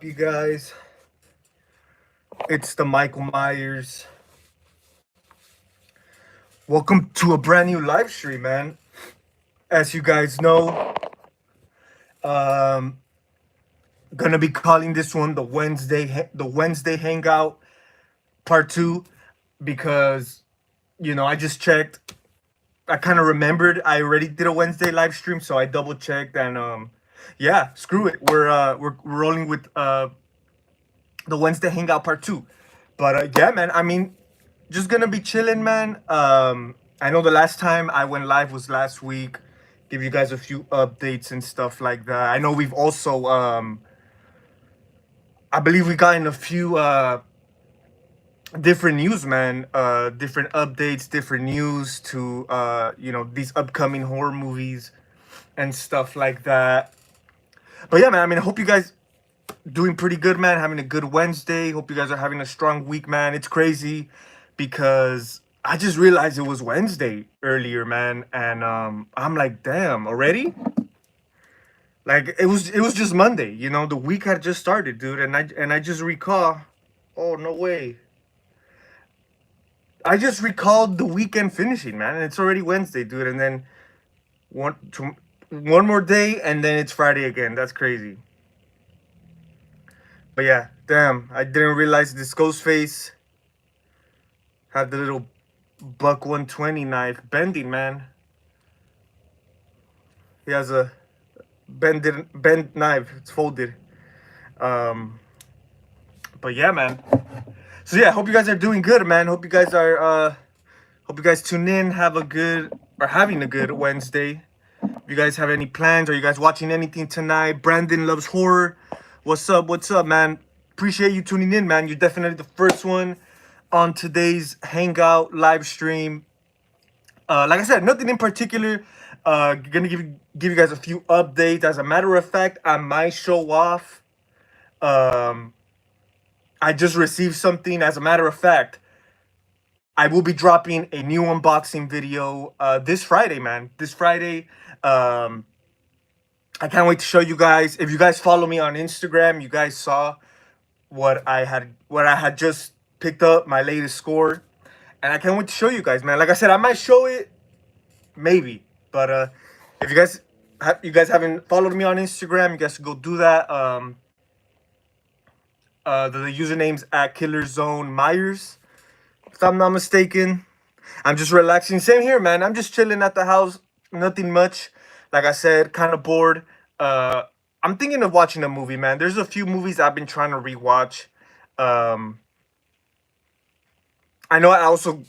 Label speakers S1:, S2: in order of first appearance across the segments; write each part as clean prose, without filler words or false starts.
S1: You guys? It's the Michael Myers. Welcome to a brand new live stream, man. As you guys know, um, gonna be calling this one the Wednesday Hangout Part Two because I just checked. I kind of remembered I already did a Wednesday live stream, so I double checked and yeah, screw it. We're rolling with the Wednesday Hangout Part Two. But yeah, man. I mean, just gonna be chilling, man. I know the last time I went live was last week. Give you guys a few updates and stuff like that. I know we've also, I believe we got in a few different news, man. Different updates, different news to these upcoming horror movies and stuff like that. But yeah, man. I mean, I hope you guys doing pretty good, man. Having a good Wednesday. Hope you guys are having a strong week, man. It's crazy because I just realized it was Wednesday earlier, man, and I'm like, damn, already? Like it was just Monday, the week had just started, dude, and I just recall, oh no way. I just recalled the weekend finishing, man, and it's already Wednesday, dude, and then one one more day and then it's Friday again. That's crazy. But yeah, damn, I didn't realize this Ghostface had the little buck 120 knife bending, man. He has a bent knife. It's folded. Um, but yeah, man. So yeah, hope you guys are doing good, man. Hope you guys tune in, have a good or having a good Wednesday. If you guys have any plans, are you guys watching anything tonight? Brandon loves horror. What's up? What's up, man? Appreciate you tuning in, man. You're definitely the first one on today's Hangout live stream. Like I said, nothing in particular. Gonna give you guys a few updates. As a matter of fact, I might show off. Um, I just received something. As a matter of fact, I will be dropping a new unboxing video this Friday, man. This Friday. Um, I can't wait to show you guys. If you guys follow me on Instagram, you guys saw what I had just picked up, my latest score, and I can't wait to show you guys, man. Like I said, I might show it maybe, but if you guys haven't followed me on Instagram, you guys can go do that. The username's at Killer Zone Myers, if I'm not mistaken. I'm just relaxing. Same here, man. I'm just chilling at the house. Nothing much. Like I said, kind of bored. Uh, I'm thinking of watching a movie, man. There's a few movies I've been trying to rewatch. Um, I know I also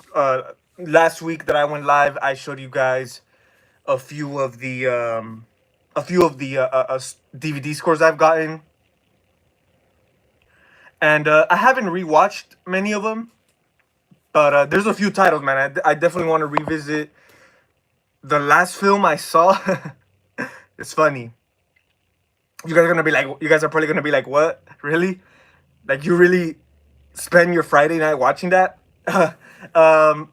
S1: last week that I went live, I showed you guys a few of the DVD scores I've gotten, and I haven't rewatched many of them, but there's a few titles, man. I definitely want to revisit the last film I saw. It's funny. You guys are probably gonna be like, what? Really? Like you really spend your Friday night watching that? um,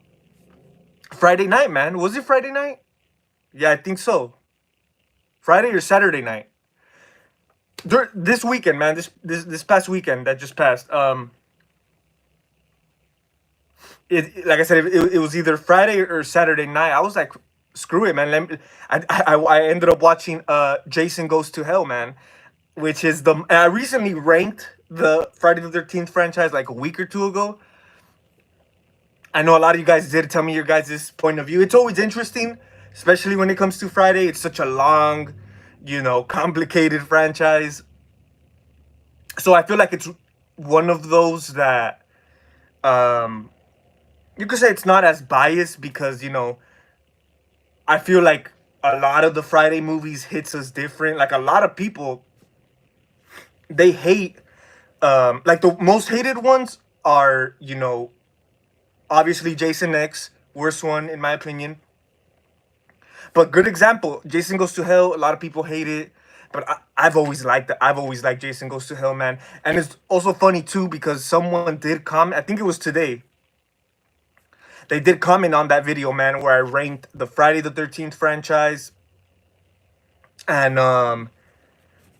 S1: Friday night, man. Was it Friday night? Yeah, I think so. Friday or Saturday night. This weekend, man. This past weekend that just passed. Like I said, it was either Friday or Saturday night. I was like, screw it, man. I ended up watching Jason Goes to Hell, man, which is the and I recently ranked the Friday the 13th franchise like a week or two ago. I know a lot of you guys did tell me your guys' point of view. It's always interesting, especially when it comes to Friday. It's such a long, complicated franchise. So I feel like it's one of those that um you could say it's not as biased because I feel like a lot of the Friday movies hits us different. Like a lot of people, they hate like the most hated ones are obviously Jason X, worst one in my opinion. But good example, Jason Goes to Hell. A lot of people hate it, but I've always liked it. I've always liked Jason Goes to Hell, man. And it's also funny too because someone did comment. I think it was today. They did comment on that video, man, where I ranked the Friday the 13th franchise, and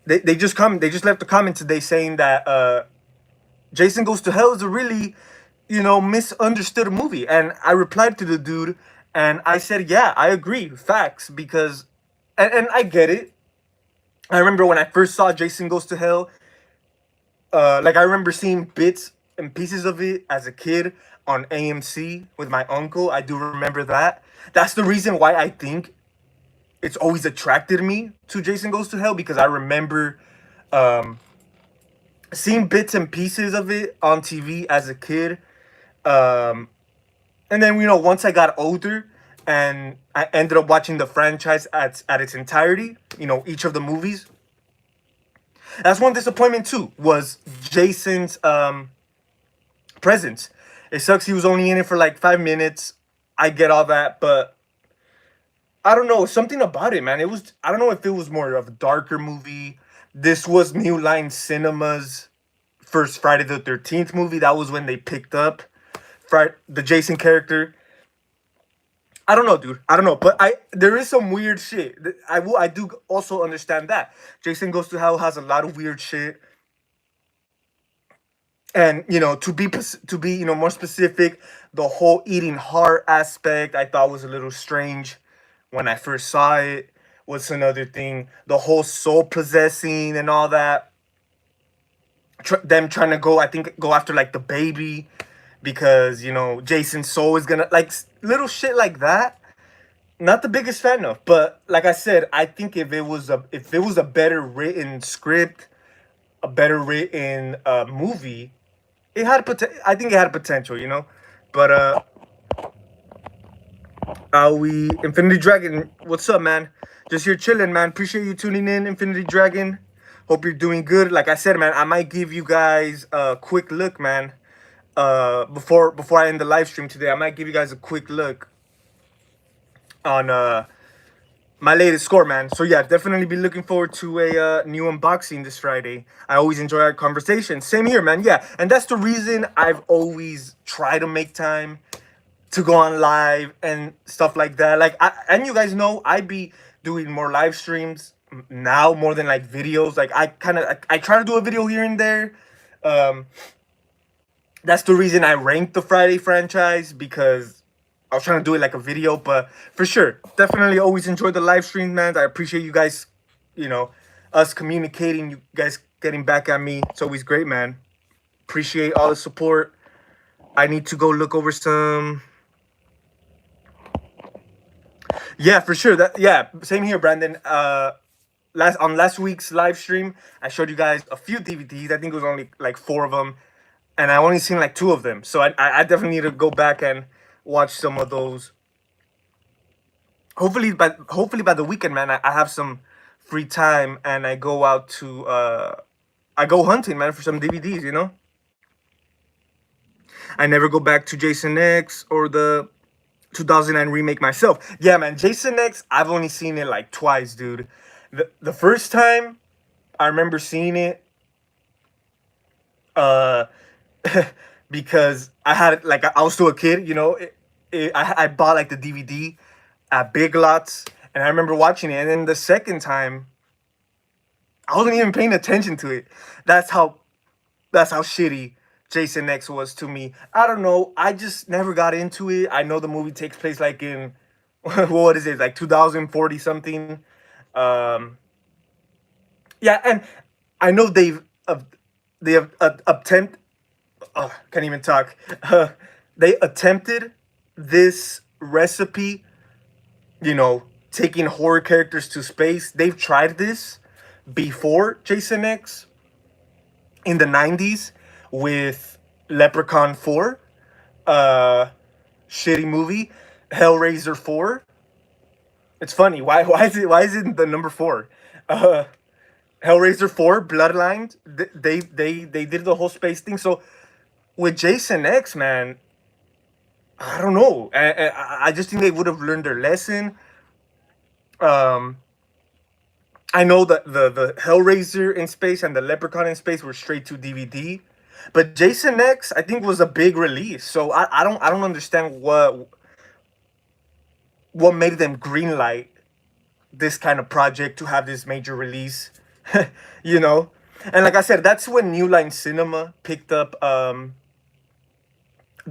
S1: they just left a comment today saying that Jason Goes to Hell is a really, misunderstood movie. And I replied to the dude and I said, yeah, I agree, facts, because, and I get it. I remember when I first saw Jason Goes to Hell, like I remember seeing bits and pieces of it as a kid on AMC with my uncle. I do remember that. That's the reason why I think it's always attracted me to Jason Goes to Hell, because I remember um, seeing bits and pieces of it on TV as a kid. Um, and then once I got older and I ended up watching the franchise at its entirety, each of the movies. That's one disappointment too, was Jason's presence. It sucks he was only in it for like 5 minutes. I get all that, but I don't know, something about it, man. I don't know if it was more of a darker movie. This was New Line Cinema's first Friday the 13th movie. That was when they picked up the Jason character. I don't know, dude. I don't know, but there is some weird shit. I do also understand that Jason Goes to Hell has a lot of weird shit, and to be more specific, the whole eating heart aspect I thought was a little strange when I first saw it. Was another thing. The whole soul possessing and all that. Them trying to go after like the baby, because Jason's soul is gonna, like, little shit like that. Not the biggest fan of, but like I said, I think if it was a better written script, a better written movie, I think it had potential. But we Infinity Dragon, what's up, man? Just here chilling, man. Appreciate you tuning in, Infinity Dragon. Hope you're doing good. Like I said, man, I might give you guys a quick look, man. Before I end the live stream today, I might give you guys a quick look on my latest score, man. So yeah, definitely be looking forward to a new unboxing this Friday. I always enjoy our conversation. Same here, man. Yeah, and that's the reason I've always tried to make time to go on live and stuff like that. Like, and you guys know I be doing more live streams now more than like videos. Like I try to do a video here and there. Um, that's the reason I ranked the Friday franchise, because I was trying to do it like a video. But for sure, definitely always enjoy the live stream, man. I appreciate you guys, us communicating, you guys getting back at me. It's always great, man. Appreciate all the support. I need to go look over some. Yeah, for sure. Same here, Brandon. Last week's live stream, I showed you guys a few DVDs. I think it was only like 4 of them, and I only seen like 2 of them. So I definitely need to go back and watch some of those. Hopefully by the weekend, man, I have some free time and I go out to I go hunting, man, for some DVDs. I never go back to Jason X or the 2009 remake myself. Yeah, man, Jason X, I've only seen it like twice, dude. The first time I remember seeing it, uh, because I was still a kid, I bought like the DVD at Big Lots, and I remember watching it. And then the second time, I wasn't even paying attention to it. That's how shitty Jason X was to me. I don't know. I just never got into it. I know the movie takes place like in what is it, like 2040 something. Yeah, and I know they have attempt. Oh, can't even talk. They attempted this recipe, taking horror characters to space. They've tried this before Jason X in the 90s with Leprechaun 4, shitty movie, Hellraiser 4. It's funny. Why is it the number 4? Hellraiser 4, Bloodline. They did the whole space thing. So with Jason X, man, I don't know. I just think they would have learned their lesson. I know that the Hellraiser in space and the Leprechaun in space were straight to DVD, but Jason X, I think, was a big release. So I don't understand what made them greenlight this kind of project to have this major release you know. And like I said, that's when New Line Cinema picked up the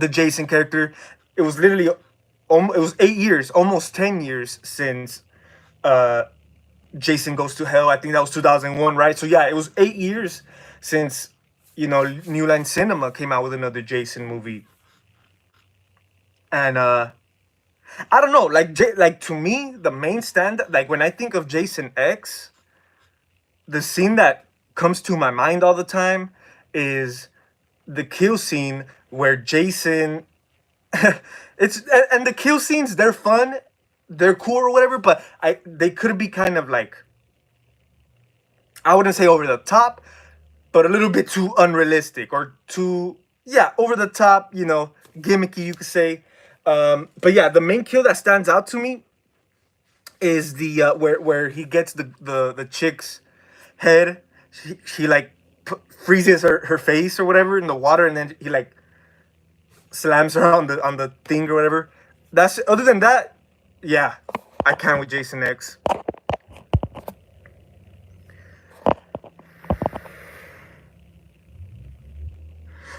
S1: Jason character. It was literally, it was 8 years, almost 10 years since uh, Jason Goes to Hell. I think that was 2001, right? So yeah, it was 8 years since New Line Cinema came out with another Jason movie, and I don't know, like to me, the main stand, like when I think of Jason X, the scene that comes to my mind all the time is the kill scene where Jason and the kill scenes, they're fun, they're cool or whatever, but they could be kind of like, I wouldn't say over the top, but a little bit too unrealistic or too, yeah, over the top, gimmicky, you could say. But yeah, the main kill that stands out to me is the where he gets the chick's head. She like freezes her face or whatever in the water, and then he like slams her on the thing or whatever. That's other than that, yeah, I can with Jason X.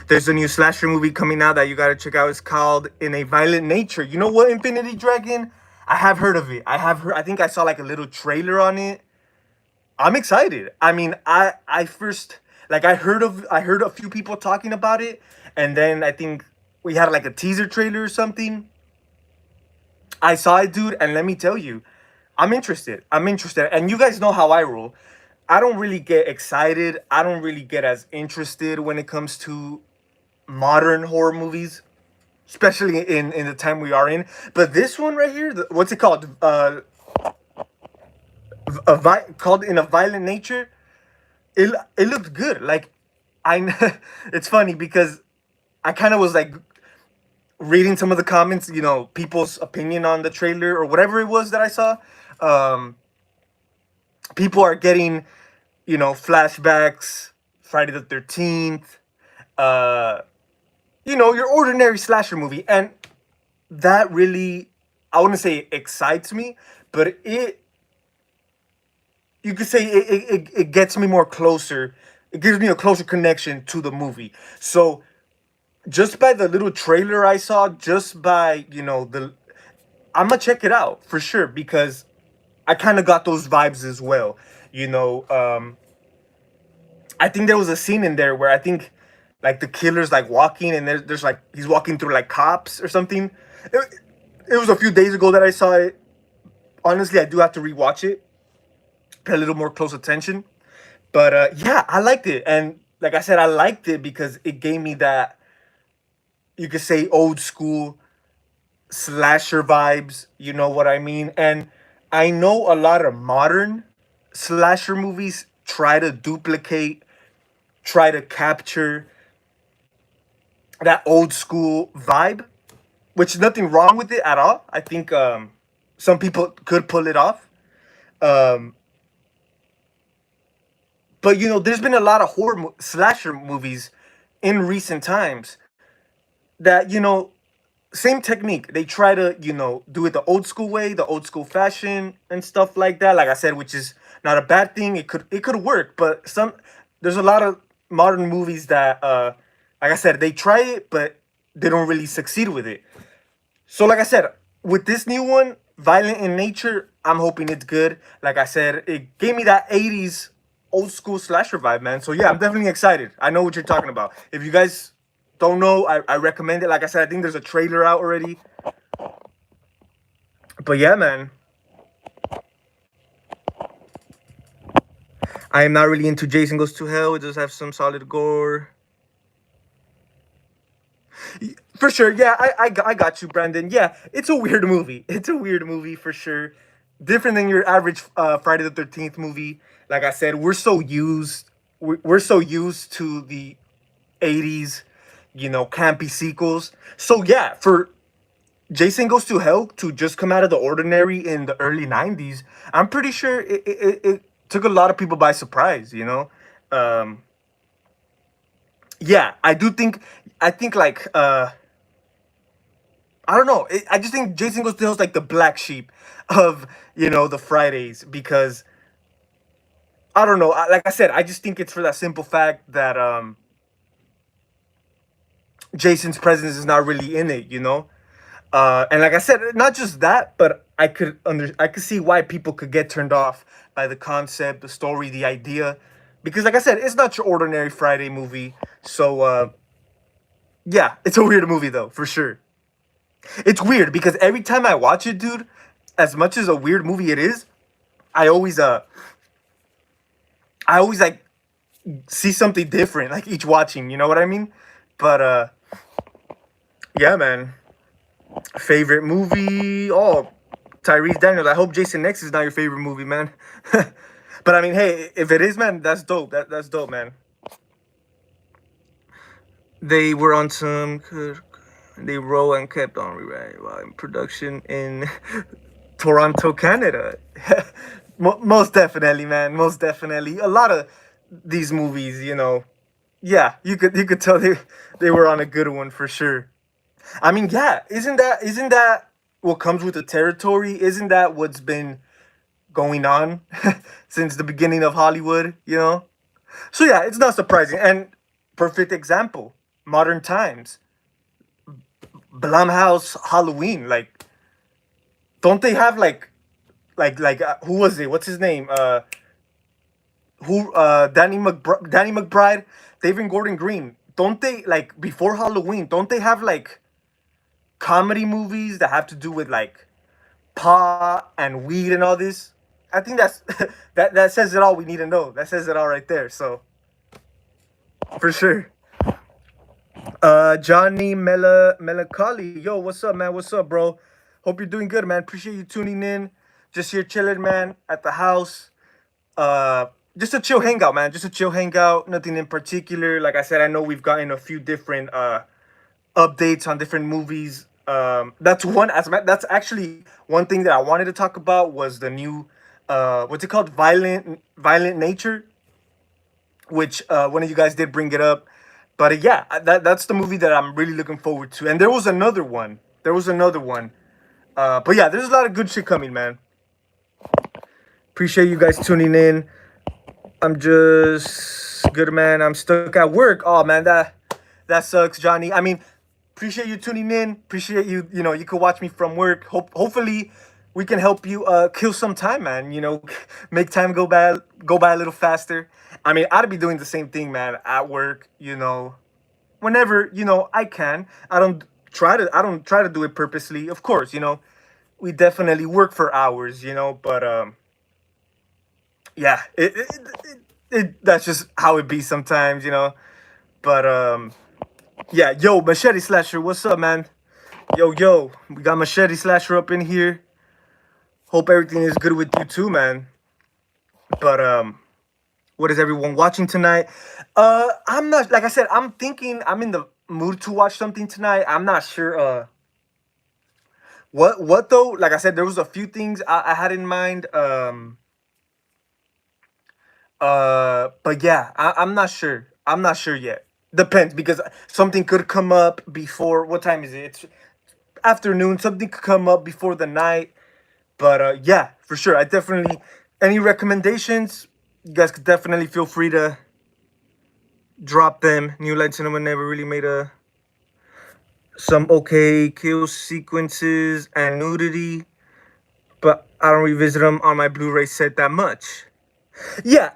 S1: There's a new slasher movie coming out that you gotta check out. It's called In a Violent Nature. You know what, Infinity Dragon? I have heard of it. I have heard. I think I saw like a little trailer on it. I'm excited. I mean, I first like I heard a few people talking about it, and then I think we had like a teaser trailer or something. I saw it, dude, and let me tell you, I'm interested. I'm interested, and you guys know how I roll. I don't really get excited. I don't really get as interested when it comes to modern horror movies, especially in the time we are in. But this one right here, what's it called? Called In a Violent Nature. It looked good. Like it's funny because I kind of was like reading some of the comments, people's opinion on the trailer or whatever it was that I saw. Um, People are getting, flashbacks, Friday the 13th, uh, your ordinary slasher movie. And that really, I wouldn't say excites me, but you could say it gets me more closer. It gives me a closer connection to the movie. So just by the little trailer I saw, just by, I'm gonna check it out for sure because I kind of got those vibes as well. You know, I think there was a scene in there where I think like the killer's like walking and there's like he's walking through like cops or something. It was a few days ago that I saw it. Honestly, I do have to rewatch it, pay a little more close attention. But yeah, I liked it, and like I said, I liked it because it gave me that, you could say, old school slasher vibes. You know what I mean? And I know a lot of modern slasher movies try to duplicate, try to capture that old school vibe, which nothing wrong with it at all. I think some people could pull it off. Um, but there's been a lot of slasher movies in recent times that same technique. They try to do it the old school way, the old school fashion and stuff like that. Like I said, which is not a bad thing. It could work, but there's a lot of modern movies that like I said, they try it, but they don't really succeed with it. So like I said, with this new one, Violent in Nature, I'm hoping it's good. Like I said, it gave me that 80s old school slasher vibe, man. So yeah, I'm definitely excited. I know what you're talking about. If you guys don't know, I recommend it. Like I said, I think there's a trailer out already. But yeah, man, I am not really into Jason Goes to Hell. It does have some solid gore. For sure, yeah, I got you, Brandon. Yeah, it's a weird movie. It's a weird movie for sure. Different than your average Friday the 13th movie. Like I said, we're so used to the 80s, campy sequels. So yeah, for Jason Goes to Hell to just come out of the ordinary in the early 90s, I'm pretty sure it took a lot of people by surprise, Um, yeah, I think like I don't know. I just think Jason Goes to Hell is like the black sheep of the Fridays because I don't know. Like I said, I just think it's for that simple fact that Jason's presence is not really in it, you know. And like I said, not just that, but I could see why people could get turned off by the concept, the story, the idea, because like I said, it's not your ordinary Friday movie. So yeah, it's a weird movie though, for sure. It's weird because every time I watch it, dude, as much as a weird movie it is, I always I always like see something different like each watching, you know what I mean? But yeah, man. Favorite movie? Oh, Tyrese Daniels. I hope Jason X is not your favorite movie, man. But I mean, hey, if it is, man, that's dope. That's dope, man. They were on some. They wrote and kept on rewriting while in production in Toronto, Canada. Most definitely, man. Most definitely. A lot of these movies, you know. Yeah, you could tell they were on a good one for sure. I mean, yeah, isn't that what comes with the territory? Isn't that what's been going on since the beginning of Hollywood, you know? So yeah, it's not surprising. And perfect example, modern times, Blumhouse Halloween. Like, don't they have who was it? What's his name? Who Danny McBride, David Gordon Green. Don't they like before Halloween? Don't they have like comedy movies that have to do with like pot and weed and all this? I think that's that says it all we need to know. That says it all right there. So for sure. Johnny Melancholy. Yo, what's up, man? What's up, bro? Hope you're doing good, man. Appreciate you tuning in. Just here chilling, man, at the house. Uh, just a chill hangout, man. Just a chill hangout. Nothing in particular. Like I said, I know we've gotten a few different updates on different movies. That's one. That's actually one thing that I wanted to talk about was the new, what's it called? Violent Nature, which one of you guys did bring it up. But yeah, that's the movie that I'm really looking forward to. And there was another one. There was another one. But yeah, there's a lot of good shit coming, man. Appreciate you guys tuning in. I'm just good, man. I'm stuck at work. Oh man, that sucks, Johnny. I mean, appreciate you tuning in. Appreciate you. You know, you could watch me from work. Hopefully, we can help you kill some time, man. You know, make time go by a little faster. I mean, I'd be doing the same thing, man, at work. You know, whenever I can. I don't try to do it purposely. Of course, we definitely work for hours. But yeah, that's just how it be sometimes. But yeah, yo, Machete Slasher, what's up, man? Yo, we got Machete Slasher up in here. Hope everything is good with you too, man. But what is everyone watching tonight? I'm not, like I said, I'm thinking I'm in the mood to watch something tonight. I'm not sure what though. Like I said, there was a few things I had in mind. But yeah, I'm not sure. I'm not sure yet. Depends because something could come up before. What time is it? It's afternoon. Something could come up before the night. But yeah, for sure. I definitely any recommendations. You guys could definitely feel free to drop them. New Line Cinema never really made some okay kill sequences and nudity, but I don't revisit them on my Blu-ray set that much. Yeah,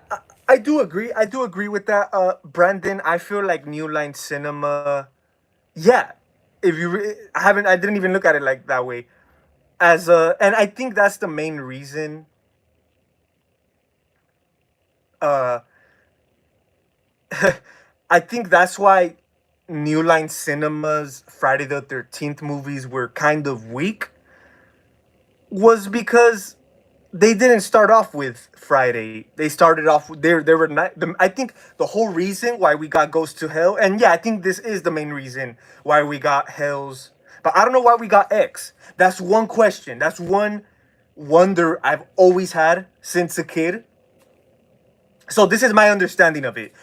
S1: I do agree. I do agree with that, Brandon. I feel like New Line Cinema. Yeah, if I didn't even look at it like that way. And I think that's the main reason. Uh, I think that's why New Line Cinema's Friday the 13th movies were kind of weak. Was because they didn't start off with Friday. They started off with they were not. I think the whole reason why we got Ghost to Hell, and yeah, I think this is the main reason why we got Hell's. But I don't know why we got X. That's one question. That's one wonder I've always had since a kid. So this is my understanding of it.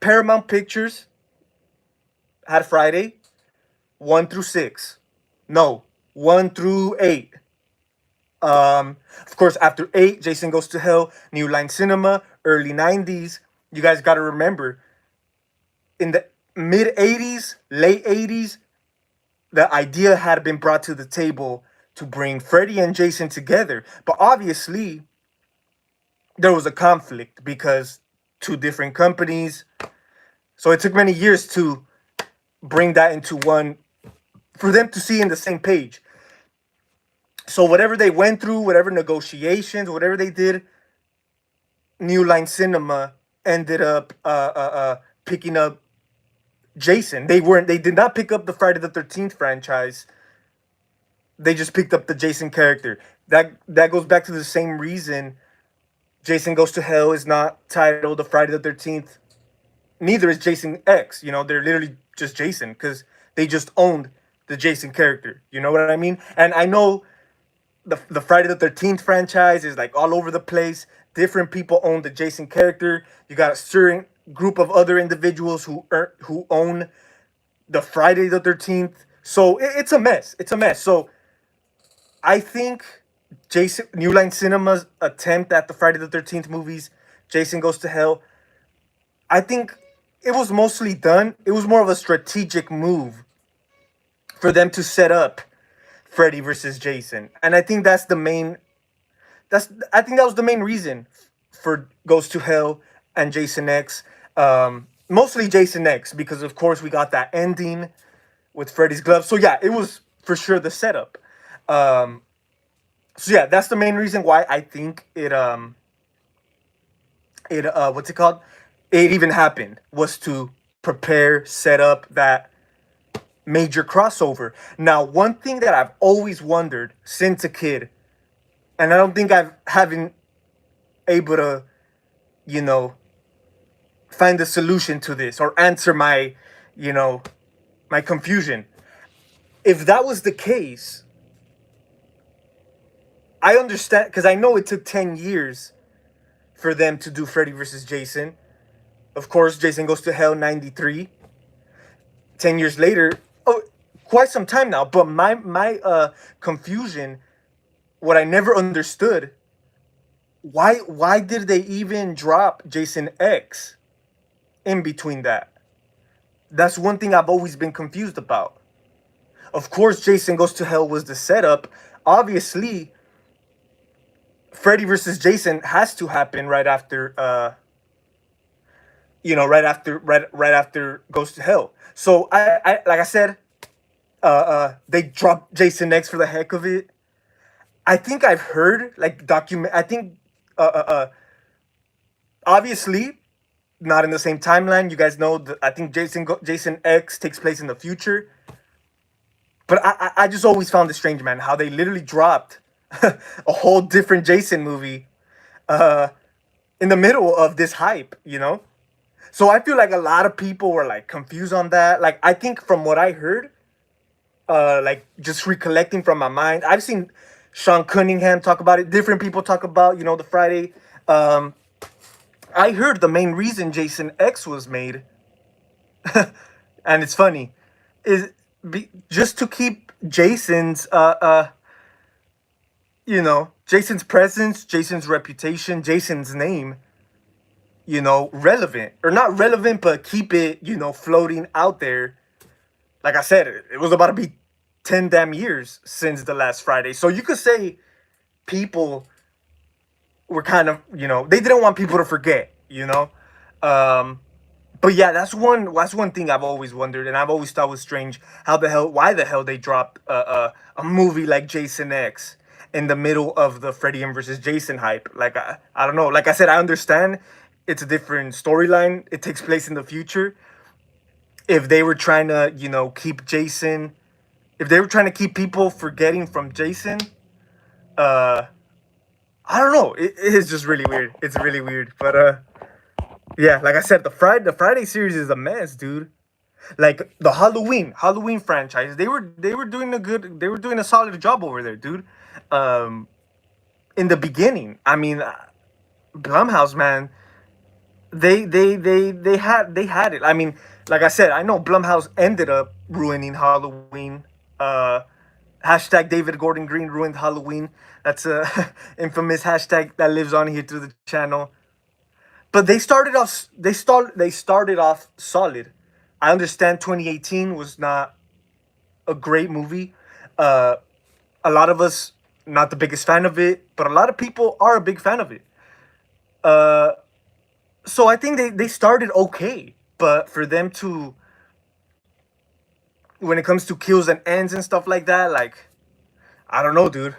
S1: Paramount Pictures had Friday 1 through 6. No, 1 through 8. Of course, after 8, Jason Goes to Hell, New Line Cinema, early 90s. You guys got to remember, in the mid 80s, late 80s, the idea had been brought to the table to bring Freddy and Jason together. But obviously, there was a conflict because two different companies. So it took many years to bring that into one, for them to see in the same page. So whatever they went through, whatever negotiations, whatever they did, New Line Cinema ended up picking up Jason. They did not pick up the Friday the 13th franchise. They just picked up the Jason character. That goes back to the same reason Jason Goes to Hell is not titled the Friday the 13th. Neither is Jason X. They're literally just Jason because they just owned the Jason character. You know what I mean? And I know the Friday the 13th franchise is like all over the place. Different people own the Jason character. You got a certain group of other individuals who own the Friday the 13th. So it's a mess. It's a mess. So I think New Line Cinema's attempt at the Friday the 13th movies, Jason Goes to Hell, I think it was mostly done. It was more of a strategic move for them to set up Freddy versus Jason. And I think I think that was the main reason for Goes to Hell and Jason X. Mostly Jason X, because of course we got that ending with Freddy's glove. So yeah, it was for sure the setup. So yeah, that's the main reason why I think it what's it called? It even happened, was to prepare, set up that major crossover. Now, one thing that I've always wondered since a kid, and I don't think I've haven't able to, you know, find a solution to this or answer you know, my confusion. If that was the case, I understand, because I know it took 10 years for them to do Freddy versus Jason. Of course, Jason Goes to Hell 93. 10 years later, oh, quite some time now. But my confusion, what I never understood, why did they even drop Jason X in between that? That's one thing I've always been confused about. Of course, Jason Goes to Hell was the setup. Obviously, Freddy versus Jason has to happen right after right after Goes to Hell. So I like I said, they dropped Jason X for the heck of it. I think I've heard like document. I think obviously not in the same timeline. You guys know that I think Jason X takes place in the future. But I just always found it strange, man, how they literally dropped a whole different Jason movie in the middle of this hype. So I feel like a lot of people were like confused on that. Like I think from what I heard, like just recollecting from my mind, I've seen Sean Cunningham talk about it. Different people talk about the Friday. I heard the main reason Jason X was made, and it's funny, is just to keep Jason's presence, Jason's reputation, Jason's name, relevant, or not relevant, but keep it, floating out there. Like I said, it was about to be 10 damn years since the last Friday. So you could say people were kind of, they didn't want people to forget. But yeah, that's one thing I've always wondered, and I've always thought was strange. Why the hell they dropped a movie like Jason X in the middle of the Freddy versus Jason hype? Like I don't know. Like I said, I understand it's a different storyline. It takes place in the future. If they were trying to, keep Jason, if they were trying to keep people forgetting from Jason, uh, I don't know. It is just really weird. It's really weird, but yeah, like I said, the Friday series is a mess, dude. Like the Halloween franchise, they were doing a solid job over there, dude. Um, in the beginning, I mean, Blumhouse, man, they had it. I mean, like I said, I know Blumhouse ended up ruining Halloween. Uh, Hashtag David Gordon Green ruined Halloween. That's a infamous hashtag that lives on here through the channel. But they started off solid. I understand 2018 was not a great movie. Uh, a lot of us not the biggest fan of it, but a lot of people are a big fan of it. Uh, so I think they started okay, but for them to when it comes to kills and ends and stuff like that, like I don't know, dude.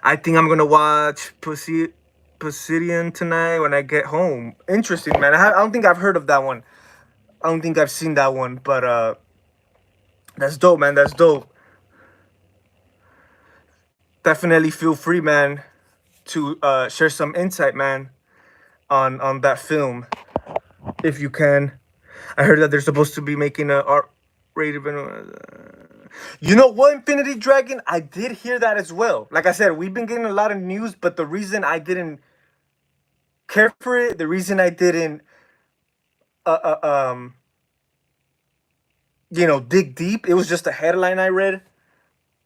S1: I think I'm gonna watch Obsidian tonight when I get home. Interesting, man. I don't think I've heard of that one. I don't think I've seen that one, but that's dope, man. That's dope. Definitely feel free, man, to share some insight, man, on that film if you can. I heard that they're supposed to be making a R-rated Venom. You know what, Infinity Dragon? I did hear that as well. Like I said, we've been getting a lot of news, but the reason I didn't care for it, the reason I didn't, uh, uh, um, dig deep, it was just a headline I read.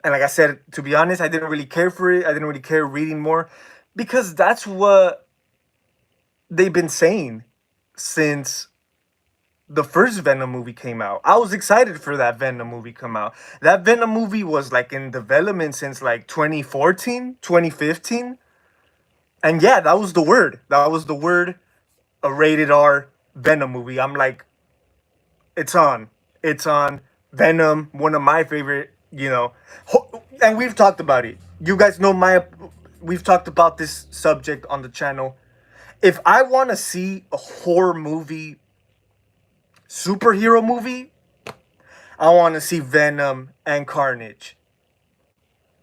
S1: And like I said, to be honest, I didn't really care for it. I didn't really care reading more because that's what they've been saying since the first Venom movie came out. I was excited for that Venom movie come out. That Venom movie was like in development since like 2014, 2015. And yeah, that was the word. That was the word. A rated R Venom movie. I'm like, it's on. It's on. Venom, one of my favorite. And we've talked about it. You guys know we've talked about this subject on the channel. If I want to see a horror movie, superhero movie, I want to see Venom and Carnage.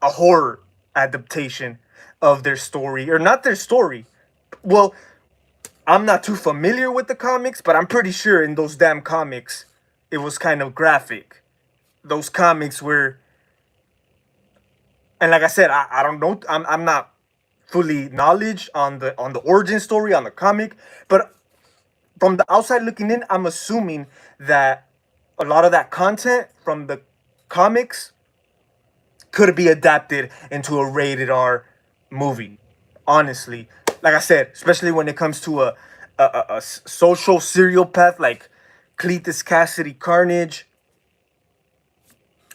S1: A horror adaptation of their story. Or not their story. Well, I'm not too familiar with the comics, but I'm pretty sure in those damn comics, it was kind of graphic. Those comics were, and like I said, I don't know. I'm not fully knowledge on the origin story on the comic, but from the outside looking in, I'm assuming that a lot of that content from the comics could be adapted into a rated R movie. Honestly, like I said, especially when it comes to a social serial path like Cletus Cassidy Carnage,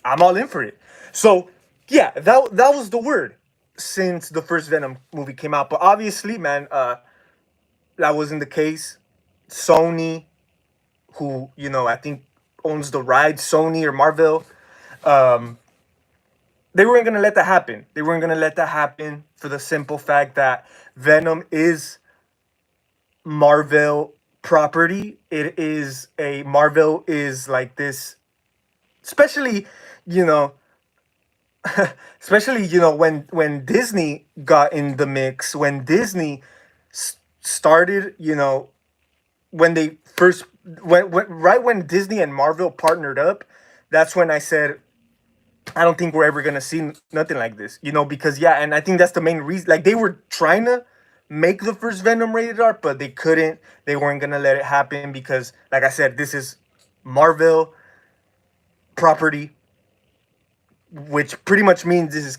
S1: I'm all in for it. So yeah, that was the word since the first Venom movie came out. But obviously, man, that wasn't the case. Sony, who I think owns the rights, Sony or Marvel, um, they weren't gonna let that happen. They weren't gonna let that happen for the simple fact that Venom is Marvel property. It is a Marvel is like this, especially you know, especially when Disney got in the mix, when Disney started, when they first when right when Disney and Marvel partnered up, that's when I said I don't think we're ever gonna see nothing like this, because yeah, and I think that's the main reason. Like they were trying to make the first Venom rated R, but they couldn't. They weren't gonna let it happen because, like I said, this is Marvel property, which pretty much means this is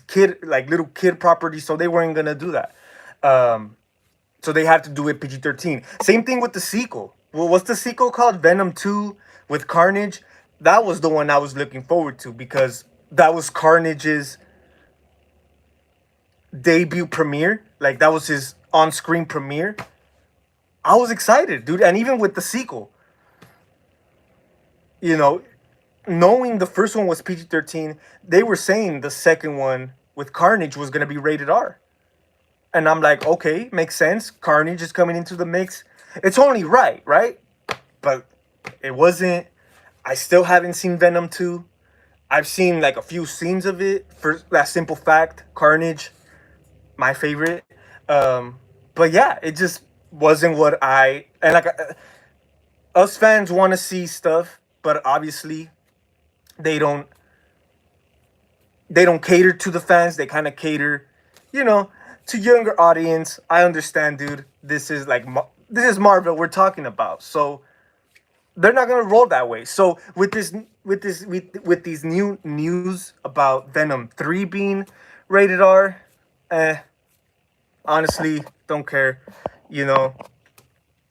S1: little kid property. So they weren't gonna do that. So they had to do it PG-13. Same thing with the sequel. Well, what's the sequel called? Venom 2 with Carnage. That was the one I was looking forward to because that was Carnage's debut premiere. Like that was his on-screen premiere. I was excited, dude. And even with the sequel, you know, knowing the first one was PG-13, they were saying the second one with Carnage was gonna be rated R. And I'm like, okay, makes sense. Carnage is coming into the mix. It's only right? But it wasn't. I still haven't seen Venom 2. I've seen like a few scenes of it. For that simple fact, Carnage, my favorite. But yeah, it just wasn't what and like us fans want to see stuff, but obviously they don't cater to the fans. They kind of cater, you know, to younger audience. I understand, dude. This is Marvel we're talking about. So they're not gonna roll that way. So with these new news about Venom 3 being rated R, eh, honestly, don't care. You know,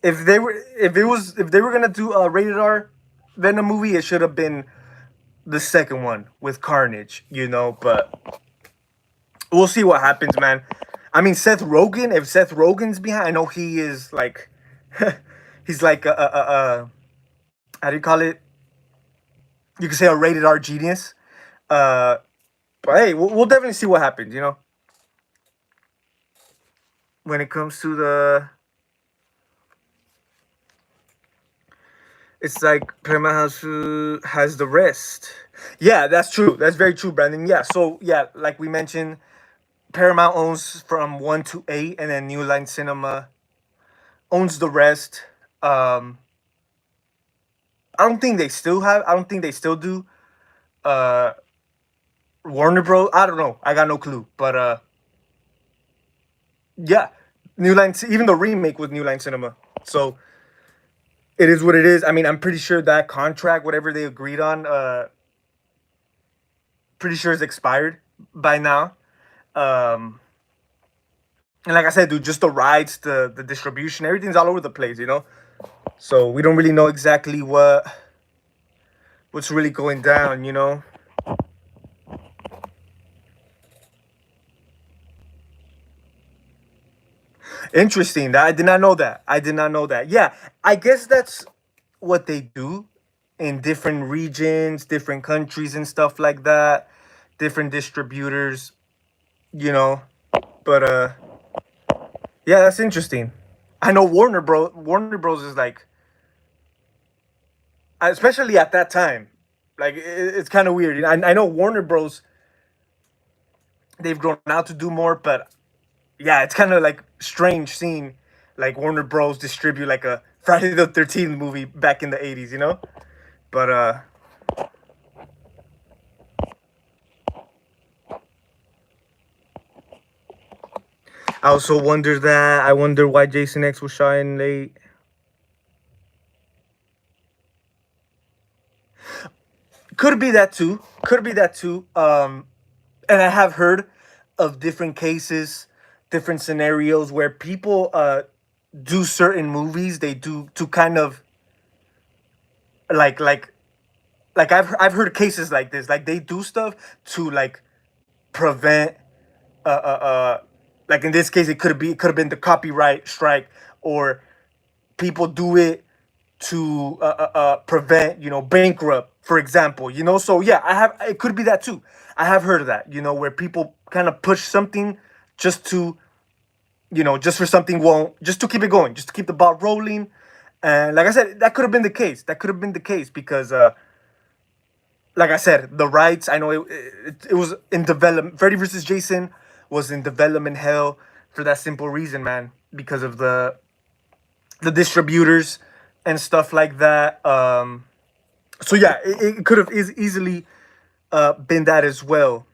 S1: if they were gonna do a rated R Venom movie, it should have been the second one with Carnage. You know, but we'll see what happens, man. I mean, Seth Rogen. If Seth Rogen's behind, I know he is like, he's like a how do you call it? You could say a rated R genius. Uh, but hey, we'll definitely see what happens. You know, when it comes to the, it's like Paramount has the rest. Yeah, that's true. That's very true, Brandon. Yeah. So yeah, like we mentioned, Paramount owns from 1 to 8, and then New Line Cinema owns the rest. Um, I don't think they still have. I don't think they still do. Uh, Warner Bros. I don't know. I got no clue. But yeah, New Line. Even the remake with New Line Cinema. So it is what it is. I mean, I'm pretty sure that contract, whatever they agreed on, pretty sure is expired by now. Um, and like I said, dude, just the rights, the distribution, everything's all over the place. You know. So we don't really know exactly what's really going down. You know. Interesting. That I did not know that. I did not know that. Yeah, I guess that's what they do in different regions, different countries, and stuff like that. Different distributors, you know. But yeah, that's interesting. I know Warner Bros is like, especially at that time, like it's kind of weird. I know Warner Bros. They've grown out to do more, but yeah, it's kind of like strange seeing like Warner Bros. Distribute like a Friday the 13th movie back in the 80s, you know. But I also wonder that. I wonder why Jason X was shot in late. Could be that too. Could be that too. And I have heard of different cases, different scenarios where people do certain movies. They do to kind of like like I've heard cases like this. Like they do stuff to like prevent uh uh uh like in this case it could have been the copyright strike, or people do it to prevent, you know, bankrupt, for example, you know. So yeah, I have, it could be that too. I have heard of that, you know, where people kind of push something just to, you know, just for something won't, just to keep it going, just to keep the ball rolling. And like I said, that could have been the case. That could have been the case because like I said, the rights, I know it was in development. Freddy versus Jason was in development hell for that simple reason, man, because of the distributors and stuff like that. So yeah, it could have easily been that as well.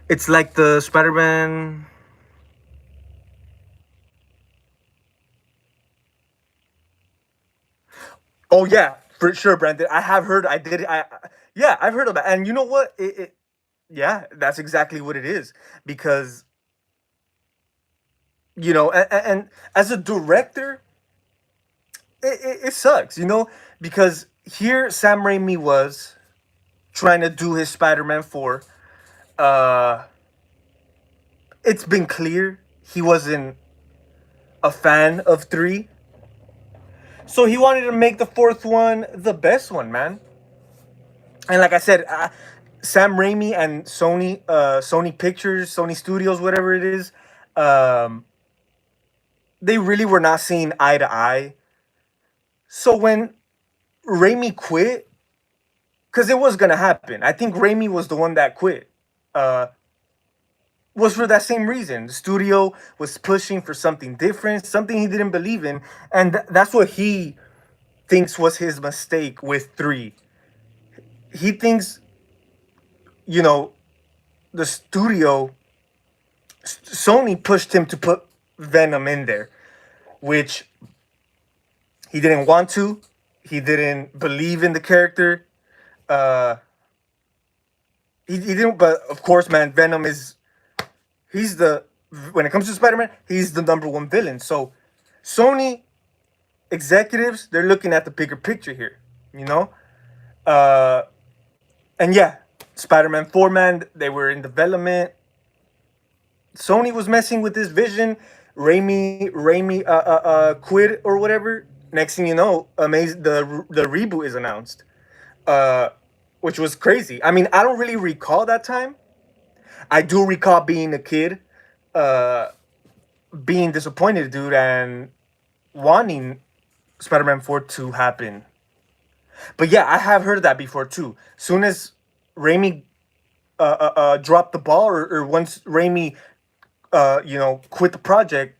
S1: It's like the Spider-Man. Oh yeah, for sure, Brandon. I have heard. I did. Yeah, I've heard of that. And you know what? Yeah, that's exactly what it is. Because you know, and as a director, it sucks. You know, because here Sam Raimi was trying to do his Spider-Man 4. Uh, it's been clear he wasn't a fan of 3. So he wanted to make the fourth one the best one, man. And like I said, Sam Raimi and Sony Pictures, Sony Studios, whatever it is, um, they really were not seeing eye to eye. So when Raimi quit, because it was gonna happen, I think Raimi was the one that quit. Uh, was for that same reason. The studio was pushing for something different, something he didn't believe in, and that's what he thinks was his mistake with 3. He thinks, you know, the studio Sony pushed him to put Venom in there, which he didn't want to. He didn't believe in the character. Uh, he didn't. But of course, man, Venom is he's the when it comes to Spider-Man, he's the number one villain. So Sony executives, they're looking at the bigger picture here, you know. Uh, and yeah, Spider-Man 4, man, they were in development. Sony was messing with this vision. Raimi quit or whatever. Next thing you know, amazing, the reboot is announced, uh, which was crazy. I mean, I don't really recall that time. I do recall being a kid, uh, being disappointed, dude, and wanting Spider-Man 4 to happen. But yeah, I have heard that before too. Soon as Raimi dropped the ball, or once Raimi quit the project,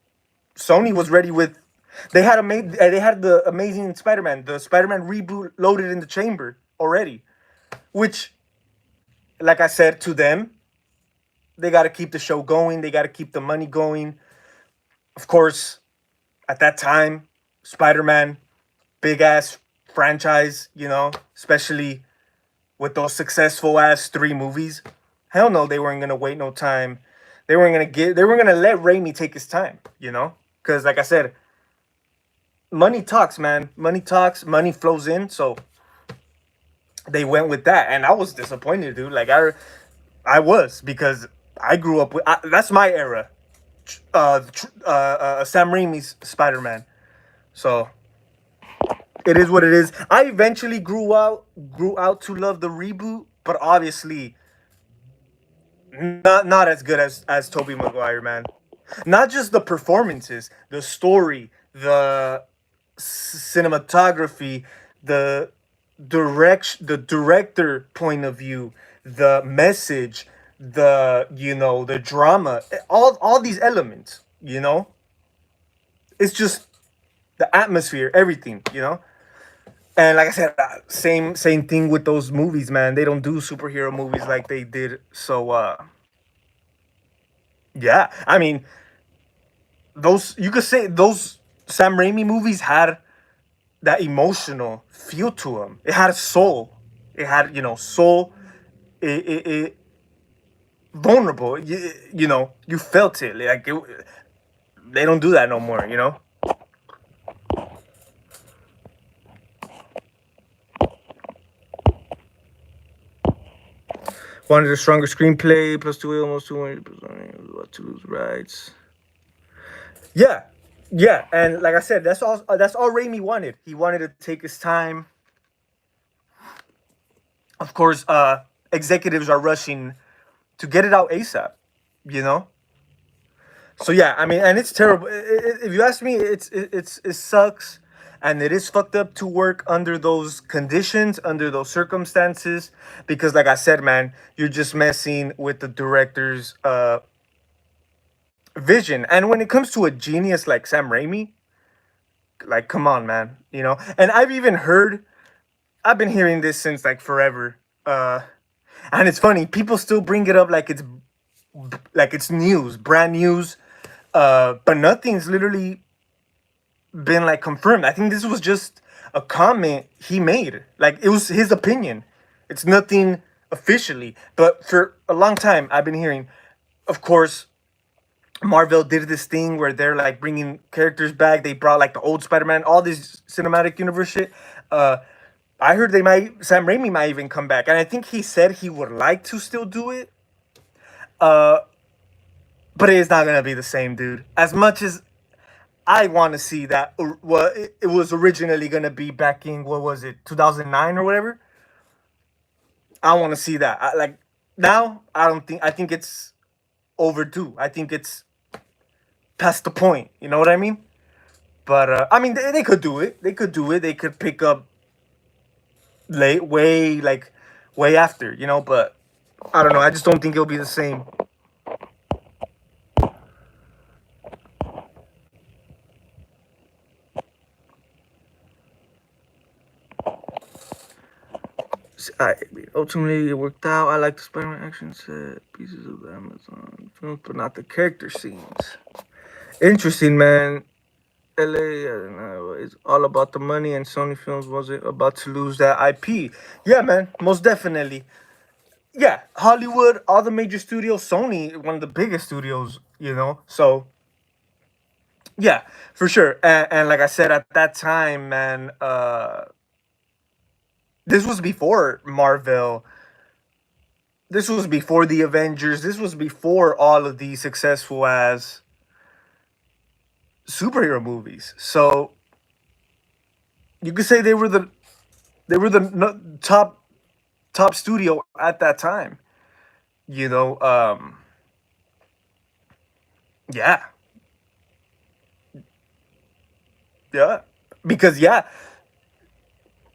S1: Sony was ready with. They had the Amazing Spider-Man, the Spider-Man reboot loaded in the chamber already, which, like I said, to them, they got to keep the show going. They got to keep the money going. Of course, at that time, Spider-Man, big ass franchise, especially with those successful ass three movies. Hell no, they weren't gonna wait no time. They weren't gonna let Raimi take his time, Because like I said, money talks, man. Money talks, money flows in, so they went with that. And I was disappointed, dude. Like I was, because I grew up with that's my era. Sam Raimi's Spider-Man. So it is what it is. I eventually grew out to love the reboot, but obviously not as good as Tobey Maguire, man. Not just the performances, the story, the cinematography, the the director point of view, the message, the drama, all these elements, it's just the atmosphere, everything. And like I said, same thing with those movies, man. They don't do superhero movies like they did. So yeah, I mean, those you could say those Sam Raimi movies had that emotional feel to them. It had a soul. It had soul. It vulnerable. You felt it. They don't do that no more. Wanted a stronger screenplay, plus two, almost 200, to lose rights. Yeah, yeah, and like I said, that's all. That's all Raimi wanted. He wanted to take his time. Of course, executives are rushing to get it out ASAP. You know. So yeah, I mean, and it's terrible. If you ask me, it sucks, and it is fucked up to work under those conditions, under those circumstances, because like I said, man, you're just messing with the director's vision. And when it comes to a genius like Sam Raimi, like come on, man, And I've been hearing this since like forever. And it's funny, people still bring it up like it's news, brand news. But nothing's literally been like confirmed. I think this was just a comment he made. Like it was his opinion. It's nothing officially. But for a long time, I've been hearing, of course, Marvel did this thing where they're like bringing characters back. They brought like the old Spider-Man, all this cinematic universe shit. I heard Sam Raimi might even come back, and I think he said he would like to still do it. Uh, but it's not gonna be the same, dude. As much as I want to see that, well, it was originally gonna be back in what was it, 2009 or whatever. I want to see that. Like now, I don't think. I think it's overdue. I think it's past the point. You know what I mean? But I mean, they could do it. They could do it. They could pick up late, way after. But I don't know. I just don't think it'll be the same. ultimately, it worked out. I like the Spider-Man action set pieces of the Amazon films, but not the character scenes. Interesting, man. LA is all about the money, and Sony Films wasn't about to lose that IP. Yeah, man, most definitely. Yeah, Hollywood, all the major studios, Sony, one of the biggest studios, you know. So yeah, for sure. And like I said at that time, man, this was before Marvel. This was before the Avengers. This was before all of these successful as superhero movies. So you could say they were the top studio at that time. You know, yeah, yeah, because yeah,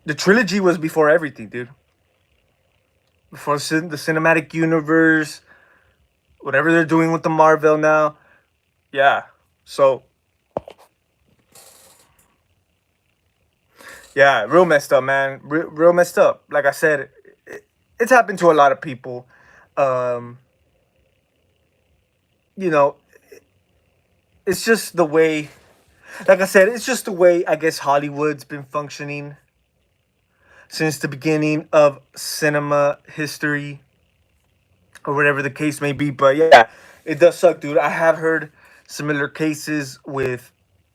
S1: the trilogy was before everything, dude. Before the cinematic universe, whatever they're doing with the Marvel now, yeah. So yeah, real messed up, man. Real messed up. Like I said, it's happened to a lot of people. Um, you know, it's just the way. Like I said, it's just the way I guess Hollywood's been functioning since the beginning of cinema history, or whatever the case may be. But yeah, it does suck, dude. I have heard similar cases with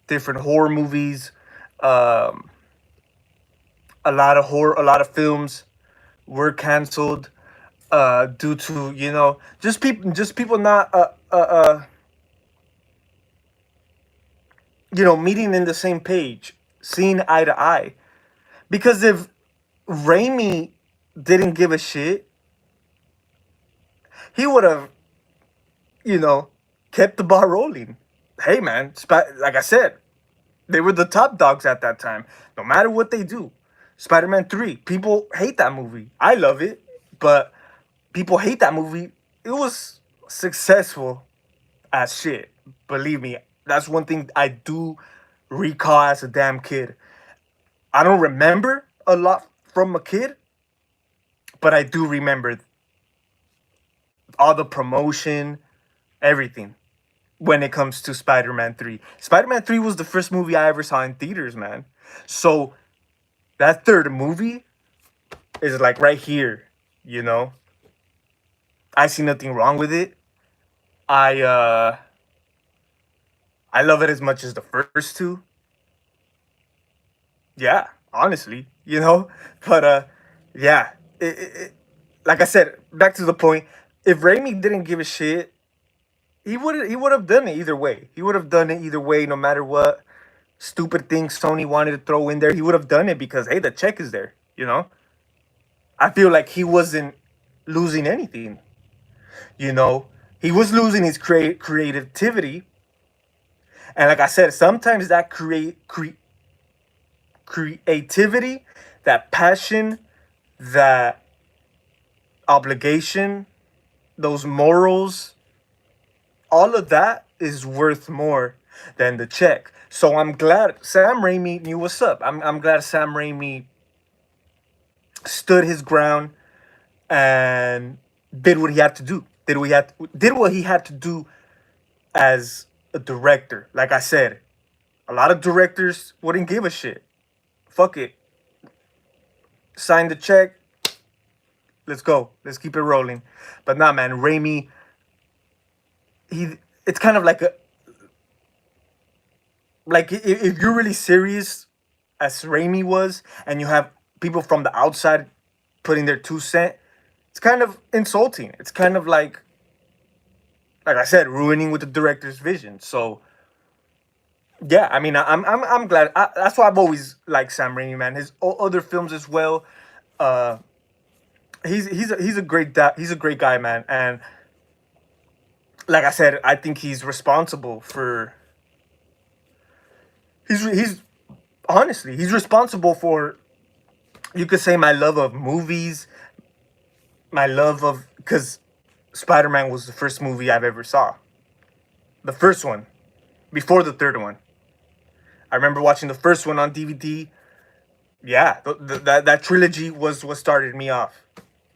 S1: different horror movies. Um, a lot of films were canceled due to just people not meeting in the same page, seeing eye to eye. Because if Raimi didn't give a shit, he would have you know kept the ball rolling. Hey man, like I said, they were the top dogs at that time. No matter what they do, Spider-Man 3, people hate that movie. I love it, but people hate that movie. It was successful as shit. Believe me, that's one thing I do recall as a damn kid. I don't remember a lot from a kid, but I do remember all the promotion, everything when it comes to Spider-Man 3. Spider-Man 3 was the first movie I ever saw in theaters, man. So that third movie is like right here, you know. I see nothing wrong with it. I uh I love it as much as the first two. Yeah, honestly, But yeah, like I said, back to the point. If Raimi didn't give a shit, he would have done it either way. He would have done it either way, no matter what stupid things Sony wanted to throw in there. He would have done it because hey, the check is there. I feel like he wasn't losing anything. You know, he was losing his creativity, and like I said, sometimes that creativity, that passion, that obligation, those morals, all of that is worth more than the check. So I'm glad Sam Raimi knew what's up. I'm glad Sam Raimi stood his ground and did what he had to do. Did what he had to do as a director. Like I said, a lot of directors wouldn't give a shit. Fuck it. Sign the check. Let's go. Let's keep it rolling. But nah, man, Raimi, he it's kind of like if you're really serious as Raimi was, and you have people from the outside putting their 2 cent, it's kind of insulting. It's kind of like I said, ruining with the director's vision. So yeah, I mean, I'm glad. That's why I've always liked Sam Raimi, man. His other films as well. Uh, he's a great guy, man. And like I said, I think he's responsible for. He's honestly he's responsible for, you could say, my love of movies, my love of, because Spider-Man was the first movie I've ever saw. The first one, before the third one. I remember watching the first one on DVD. Yeah, that trilogy was what started me off.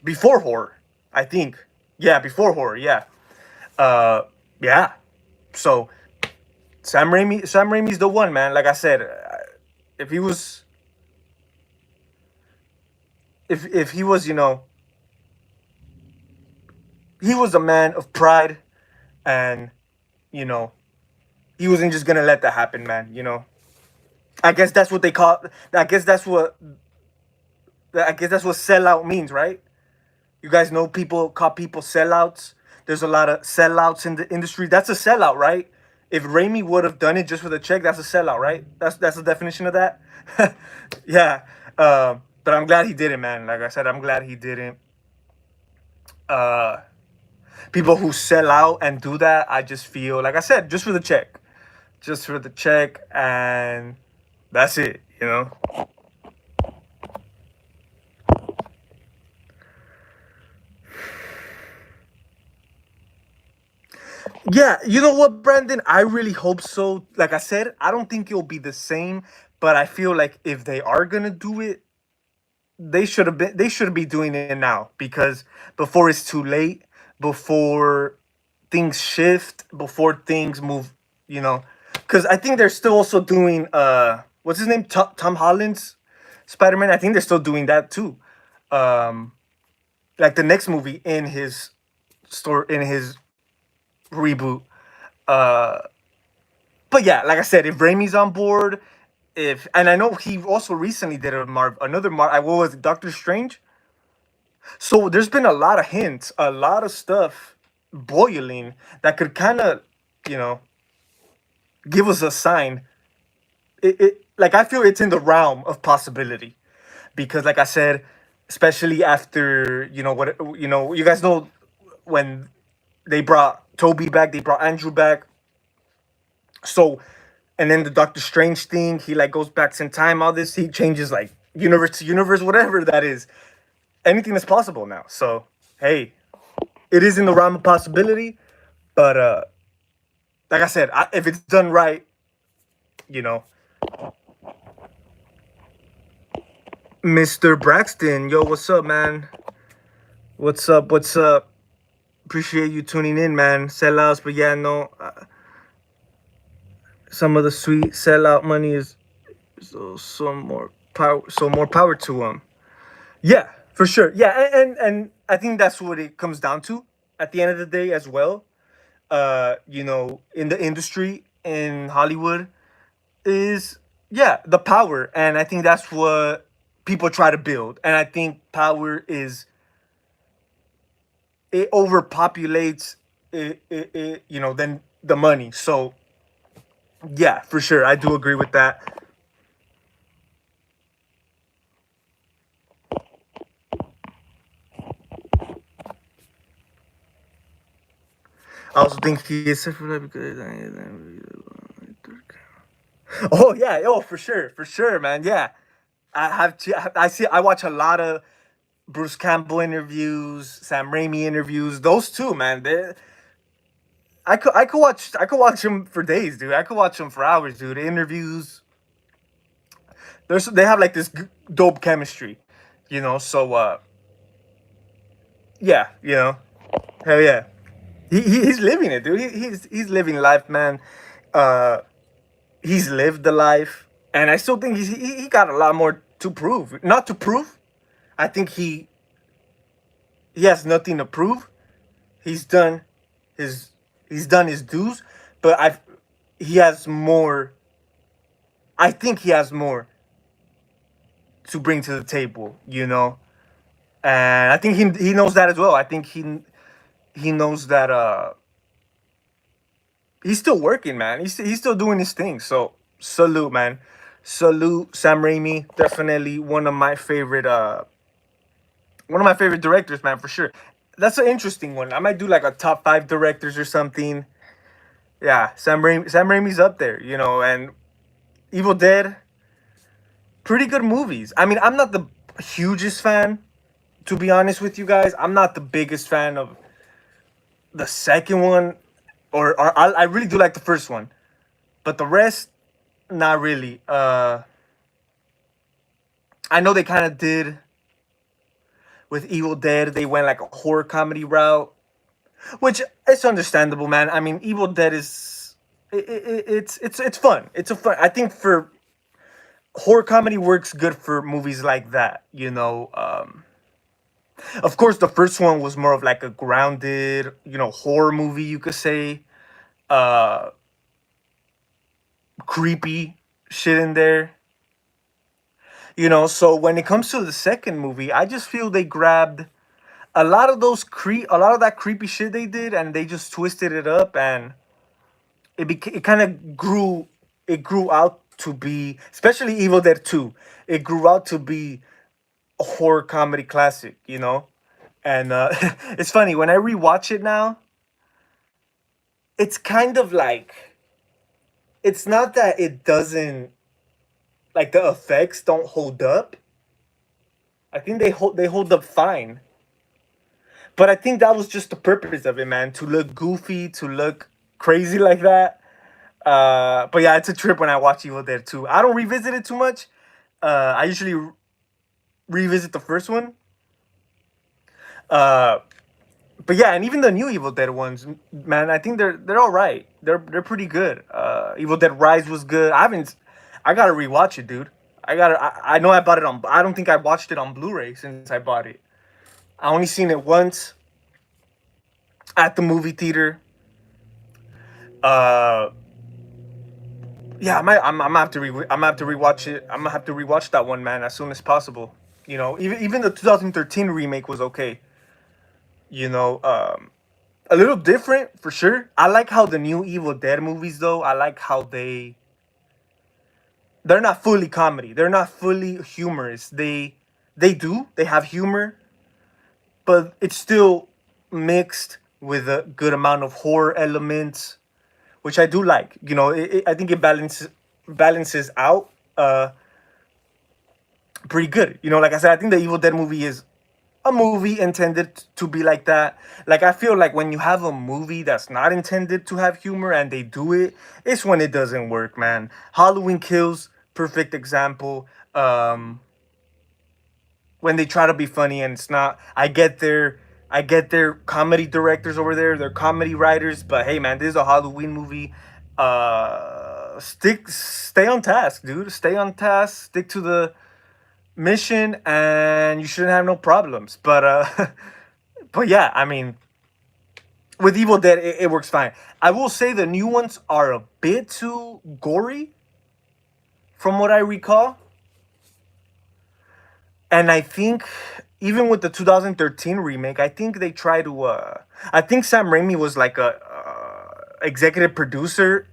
S1: Before horror, I think. Yeah, before horror. Yeah. Uh, yeah. So Sam Raimi's the one, man. Like I said, if he was, if he was, he was a man of pride, and you know, he wasn't just gonna let that happen, man. I guess that's what they call. I guess that's what. I guess that's what sellout means, right? You guys know people call people sellouts. There's a lot of sellouts in the industry. That's a sellout, right? If Raimi would have done it just for the check, that's a sellout, right? That's the definition of that. Yeah. But I'm glad he didn't, man. Like I said, I'm glad he didn't. Uh, People who sell out and do that, I just feel like I said, just for the check, and that's it. Yeah, you know what, Brandon? I really hope so. Like I said, I don't think it'll be the same, but I feel like if they are gonna do it, they should be doing it now, because before it's too late, before things shift, before things move, you know. Because I think they're still also doing what's his name? Tom Holland's Spider-Man. I think they're still doing that too. Um like the next movie in his in his reboot. Uh but yeah, like I said, if Raimi's on board, if and I know he also recently did another what was it, Doctor Strange. So there's been a lot of hints, a lot of stuff boiling that could kind of, you know, give us a sign. Like I feel it's in the realm of possibility, because, like I said, especially after you guys know when they brought Toby back, they brought Andrew back. So, and then the Doctor Strange thing, he like goes back in time. All this, he changes like universe to universe, whatever that is. Anything is possible now. So, hey, it is in the realm of possibility. But like I said, if it's done right, you know, Mr. Braxton, yo, what's up, man? What's up? What's up? Appreciate you tuning in, man. Sellouts, but yeah, no. Some of the sweet sellout money is some more power. So more power to them. Yeah, for sure. Yeah, and I think that's what it comes down to at the end of the day as well. In the industry in Hollywood is, yeah, the power, and I think that's what people try to build. And I think power is, it overpopulates than the money. So yeah, for sure, I do agree with that. I also think he is set for that because oh yeah, oh for sure, man. Yeah, I have to. I watch a lot of Bruce Campbell interviews, Sam Raimi interviews. Those two, man. I could watch them for days, dude. I could watch them for hours, dude. The interviews. They have like this dope chemistry, So yeah, hell yeah. He's living it, dude. He's living life, man. Uh, he's lived the life, and I still think he got a lot more to prove. Not to prove. I think he has nothing to prove. He's done his he's done his dues, but he has more. I think he has more to bring to the table, and I think he knows that as well. I think he knows that he's still working, man. He's still doing his thing. So salute, man. Salute Sam Raimi. Definitely one of my favorite directors, man, for sure. That's an interesting one. I might do like a top 5 directors or something. Yeah, Sam Raimi's up there, and Evil Dead, pretty good movies. I mean, I'm not the hugest fan, to be honest with you guys. I'm not the biggest fan of the second one, or I really do like the first one, but the rest, not really. I know they kind of did with Evil Dead. They went like a horror comedy route, which is understandable, man. I mean, Evil Dead is it's fun. It's a fun. I think for horror comedy works good for movies like that. Of course, the first one was more of like a grounded, horror movie. You could say, uh, creepy shit in there. So when it comes to the second movie, I just feel they grabbed a lot of that creepy shit they did, and they just twisted it up, and it kind of grew out to be, especially Evil Dead 2. It grew out to be a horror comedy classic, And it's funny when I rewatch it now, it's kind of like, it's not that it doesn't, like, the effects don't hold up. I think they hold up fine. But I think that was just the purpose of it, man, to look goofy, to look crazy like that. But yeah, it's a trip when I watch Evil Dead 2. I don't revisit it too much. I usually revisit the first one. Uh, but yeah, and even the new Evil Dead ones, man, I think they're all right. They're pretty good. Evil Dead Rise was good. I gotta rewatch it, dude. I know I bought it on. I don't think I watched it on Blu-ray since I bought it. I only seen it once at the movie theater. Uh, yeah, I'm gonna have to I'm gonna have to rewatch it. I'm gonna have to rewatch that one, man, as soon as possible. Even the 2013 remake was okay. You know, a little different for sure. I like how the new Evil Dead movies, though. I like how they're not fully comedy. They're not fully humorous. They have humor, but it's still mixed with a good amount of horror elements, which I do like. I think it balances out pretty good. Like I said, I think the Evil Dead movie is a movie intended to be like that. Like, I feel like when you have a movie that's not intended to have humor and they do it, it's when it doesn't work, man. Halloween Kills, perfect example. When they try to be funny and it's not. I get their comedy directors over there, their comedy writers, but hey, man, this is a Halloween movie. Stay on task, dude. Stay on task. Stick to the mission, and you shouldn't have no problems. But yeah, I mean, with Evil Dead, it works fine. I will say the new ones are a bit too gory, from what I recall. And I think even with the 2013 remake, I think they try to. I think Sam Raimi was like a executive producer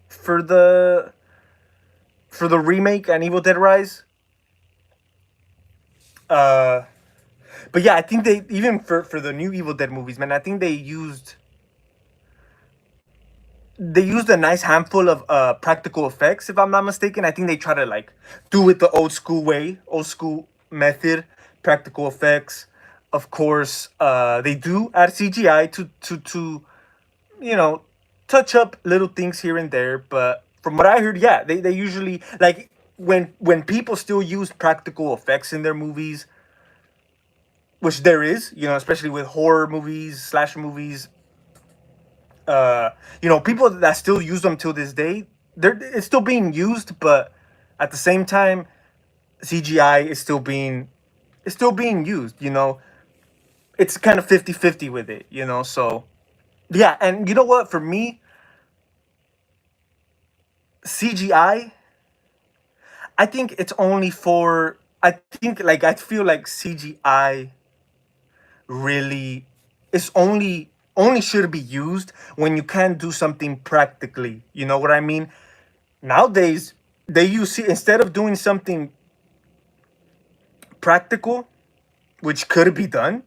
S1: for the remake and Evil Dead Rise. Uh, but yeah, I think they, even for the new Evil Dead movies, man, I think they used a nice handful of practical effects, if I'm not mistaken. I think they try to, like, do it the old school way, old school method, practical effects. Of course, they do add CGI to you know touch up little things here and there. But from what I heard, yeah, they usually, like, when people still use practical effects in their movies, which there is, especially with horror movies, slasher movies, people that still use them till this day, it's still being used, but at the same time, CGI is still being used. It's kind of 50-50 with it. So yeah, and you know what? For me, CGI, I think it's only for. I think, like, I feel like CGI really is only should be used when you can do something practically. You know what I mean? Nowadays, they use, instead of doing something practical, which could be done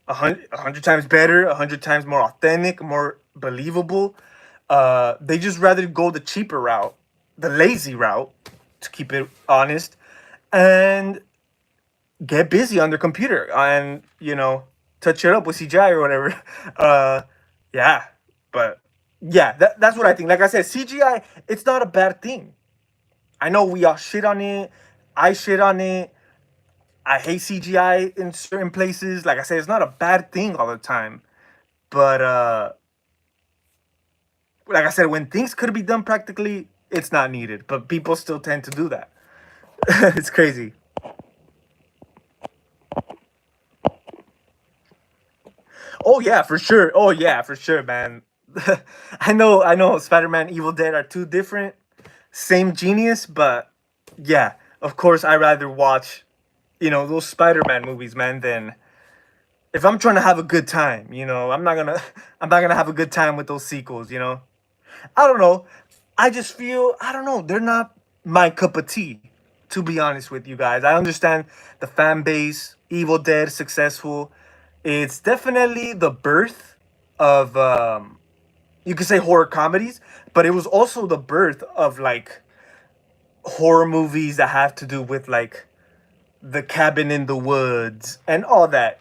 S1: a hundred times better, 100 times more authentic, more believable. They just rather go the cheaper route, the lazy route, to keep it honest, and get busy on their computer and touch it up with CGI or whatever. Uh, yeah, but yeah, that's what I think. Like I said, CGI, it's not a bad thing. I know we all shit on it. I shit on it. I hate CGI in certain places. Like I said, it's not a bad thing all the time, but like I said, when things could be done practically, it's not needed. But people still tend to do that. It's crazy. Oh yeah, for sure. Oh yeah, for sure, man. I know. Spider-Man, Evil Dead are two different, same genius, but yeah, of course, I rather watch, those Spider-Man movies, man, than if I'm trying to have a good time. I'm not gonna, I'm not gonna have a good time with those sequels. I don't know. I just feel I don't know. They're not my cup of tea, to be honest with you guys. I understand the fan base, Evil Dead, successful. It's definitely the birth of you could say horror comedies, but it was also the birth of like horror movies that have to do with like the cabin in the woods and all that.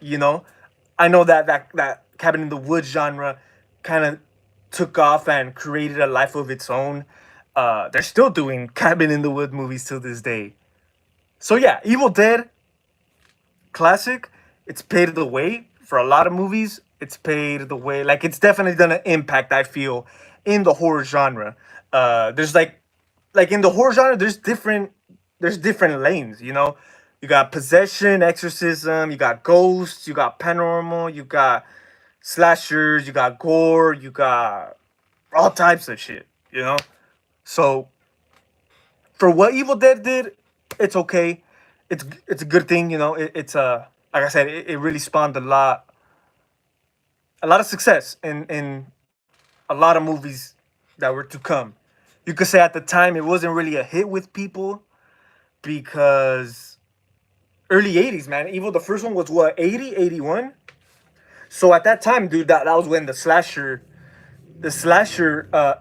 S1: I know that cabin in the woods genre kind of took off and created a life of its own. They're still doing cabin in the wood movies to this day. So yeah, Evil Dead classic. It's paved the way for a lot of movies. It's paved the way. Like it's definitely done an impact. I feel in the horror genre. There's like in the horror genre. There's different lanes. You got possession, exorcism. You got ghosts. You got paranormal. You got slashers. You got gore. You got all types of shit. So for what Evil Dead did, it's okay. It's a good thing. It's like I said, it really spawned a lot of success in a lot of movies that were to come. You could say at the time it wasn't really a hit with people because early 80s, man. Evil, the first one was what, 80, 81. So at that time, dude, that was when the slasher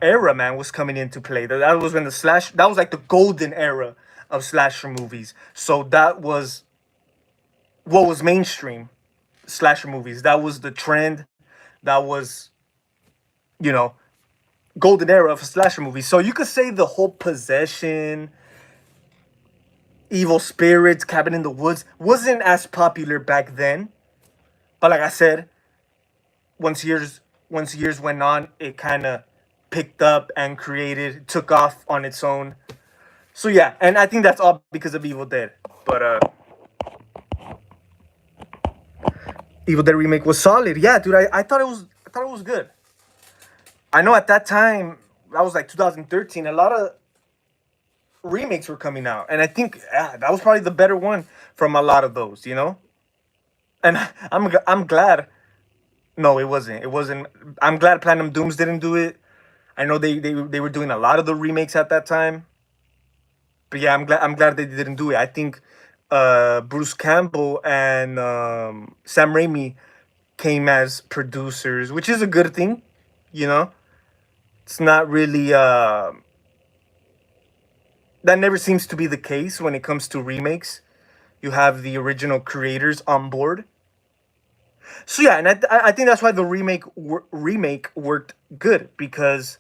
S1: era, man, was coming into play. That was when that was like the golden era of slasher movies. So that was what was mainstream slasher movies. That was the trend. That was, you know, golden era of slasher movies. So you could say the whole possession, evil spirits, cabin in the woods wasn't as popular back then. But like I said, once years once years went on, it kind of picked up and took off on its own. So yeah, and I think that's all because of Evil Dead. But Evil Dead remake was solid. Yeah, dude, I thought it was good. I know at that time, that was like 2013, a lot of remakes were coming out. And I think that was probably the better one from a lot of those. And I'm glad. No, it wasn't. It wasn't. I'm glad Platinum Dooms didn't do it. I know they were doing a lot of the remakes at that time. But yeah, I'm glad they didn't do it. I think Bruce Campbell and Sam Raimi came as producers, which is a good thing. You know, it's not really that never seems to be the case when it comes to remakes. You have the original creators on board. So yeah, and I think that's why the remake worked good because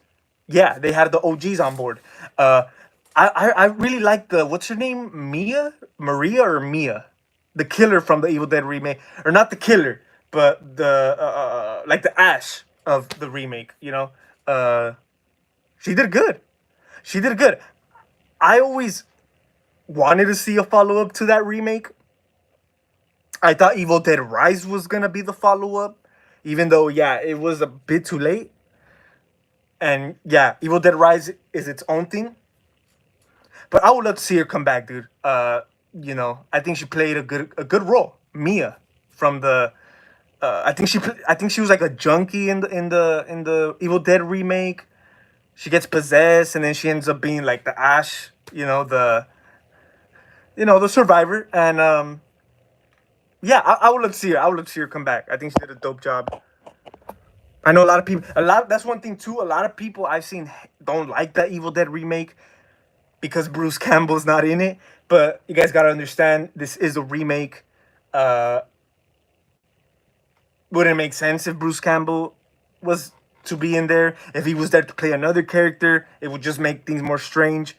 S1: yeah, they had the OGs on board. Uh, I really like the what's her name, Maria or Mia, the killer from the Evil Dead remake, or not the killer, but the like the Ash of the remake. She did good. She did good. I always wanted to see a follow up to that remake. I thought Evil Dead Rise was gonna be the follow up, even though yeah, it was a bit too late. And yeah, Evil Dead Rise is its own thing. But I would love to see her come back, dude. I think she played a good role. Mia from the I think she was like a junkie in the Evil Dead remake. She gets possessed and then she ends up being like the Ash, the survivor. And yeah, I would love to see her. I would love to see her come back. I think she did a dope job. I know a lot of people. That's one thing too. A lot of people I've seen don't like that Evil Dead remake because Bruce Campbell's not in it. But you guys gotta understand, this is a remake. Uh, wouldn't make sense if Bruce Campbell was to be in there. If he was there to play another character, it would just make things more strange.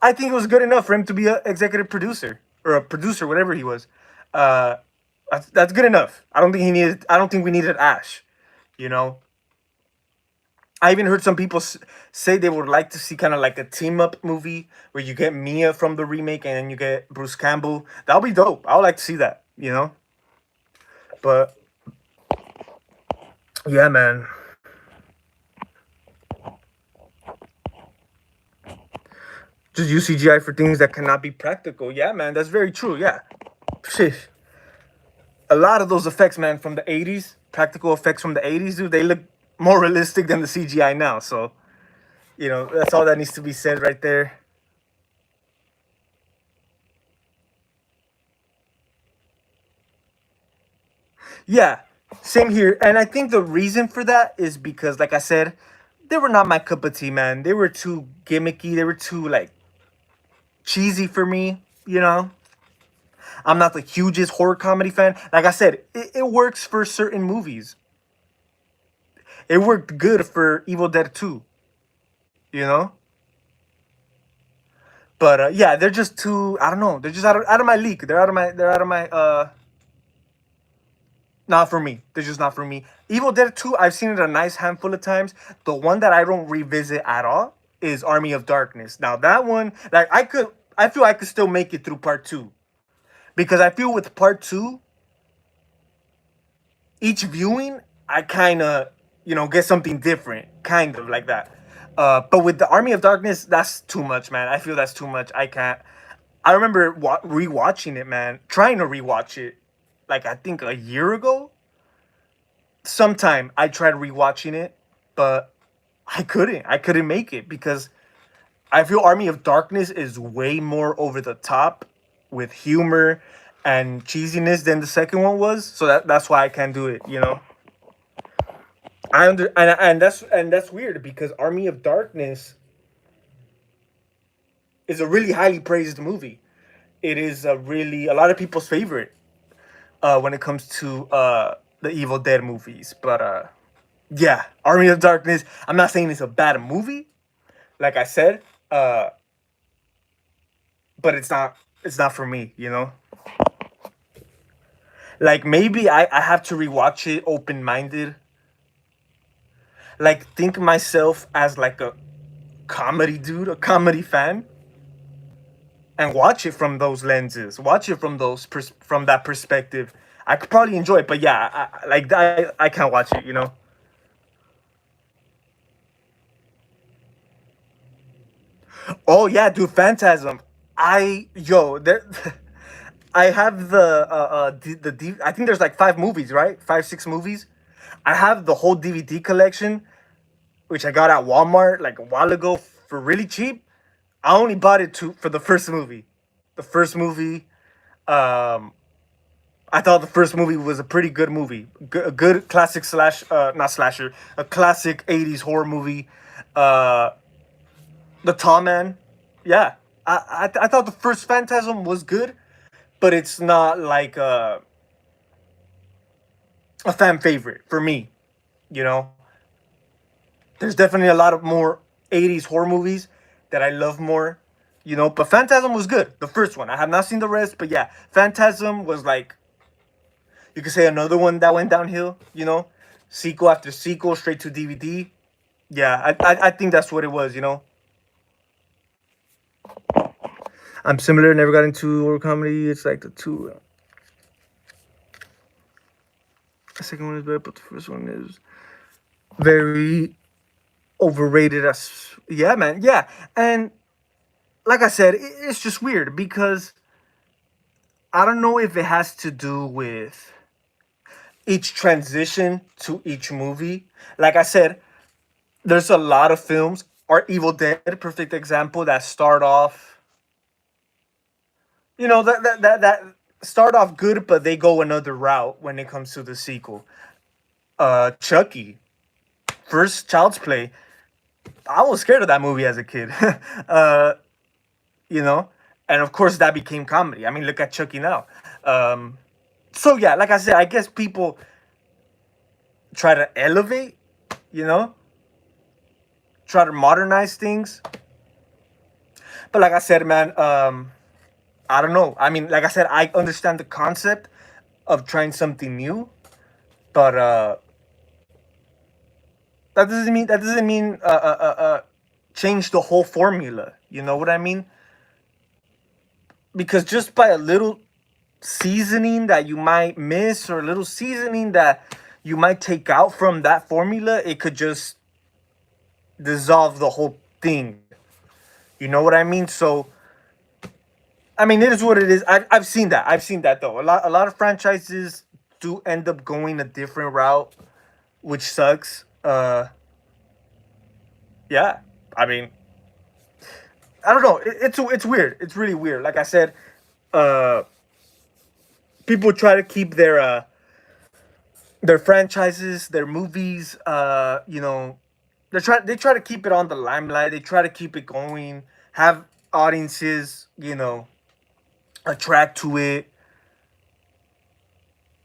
S1: I think it was good enough for him to be an executive producer or a producer, whatever he was. Uh, that's good enough. I don't think he needed. I don't think we needed Ash. You know, I even heard some people say they would like to see kind of like a team up movie where you get Mia from the remake and then you get Bruce Campbell. That'll be dope. I would like to see that. You know, but yeah, man. Just use CGI for things that cannot be practical. Yeah, man, that's very true. Yeah, shit. A lot of those effects, man, from the '80s, practical effects from the '80s, dude, they look more realistic than the CGI now. So that's all that needs to be said right there. Yeah, same here. And I think the reason for that is because, like I said, they were not my cup of tea, man. They were too gimmicky. They were too like cheesy for me. I'm not the hugest horror comedy fan. Like I said, it works for certain movies. It worked good for Evil Dead 2, you know? But yeah, they're just too, I don't know, they're just out of my league. They're out of my not for me. They're just not for me. Evil Dead 2, I've seen it a nice handful of times. The one that I don't revisit at all is Army of Darkness. Now that one, like I feel I could still make it through part 2. Because I feel with part 2, each viewing, I kind of, get something different, kind of like that. But with the Army of Darkness, that's too much, man. I feel that's too much. I can't. I remember rewatching it, man. Trying to rewatch it, like I think a year ago. Sometime I tried rewatching it, but I couldn't. I couldn't make it because I feel Army of Darkness is way more over the top with humor and cheesiness than the second one was. So that's why I can't do it. And that's weird because Army of Darkness is a really highly praised movie. It is a lot of people's favorite when it comes to the Evil Dead movies. But yeah, Army of Darkness. I'm not saying it's a bad movie, like I said, uh, but it's not for me. Like maybe I have to rewatch it open minded. Like think myself as like a comedy dude, a comedy fan, and watch it from those lenses. Watch it from from that perspective. I could probably enjoy it, but yeah, I can't watch it. Oh yeah, dude, Phantasm. There. I have I think there's like 5 movies, right? 5, 6 movies. I have the whole DVD collection, which I got at Walmart like a while ago for really cheap. I only bought it for the first movie. The first movie, um, I thought the first movie was a pretty good movie. A good classic not slasher, a classic '80s horror movie. Uh, the Tall Man, yeah. I thought the first Phantasm was good, but it's not like a fan favorite for me. You know, there's definitely a lot of more '80s horror movies that I love more. But Phantasm was good. The first one. I have not seen the rest, but yeah, Phantasm was like you could say another one that went downhill. Sequel after sequel, straight to DVD. Yeah, I think that's what it was. I'm similar. Never got into horror comedy. It's like the two. The second one is better, but the first one is very overrated. As yeah, man. Yeah, and like I said, it's just weird because I don't know if it has to do with each transition to each movie. Like I said, there's a lot of films. Our Evil Dead, perfect example, that start off, that start off good, but they go another route when it comes to the sequel. Chucky, first Child's Play. I was scared of that movie as a kid. uh, you know, and of course that became comedy. I mean, look at Chucky now. Um, so yeah, like I said, I guess people try to elevate, you know, try to modernize things. But like I said, man, I don't know. I mean, like I said, I understand the concept of trying something new, but that doesn't mean change the whole formula. You know what I mean? Because just by a little seasoning that you might miss, or a little seasoning that you might take out from that formula, it could just dissolve the whole thing. You know what I mean? So I mean, it is what it is. I've seen that. I've seen that though. A lot of franchises do end up going a different route, which sucks. Yeah. I mean, I don't know. It's weird. It's really weird. Like I said, uh, people try to keep their franchises, their movies. They try to keep it on the limelight. They try to keep it going. Have audiences, attract to it.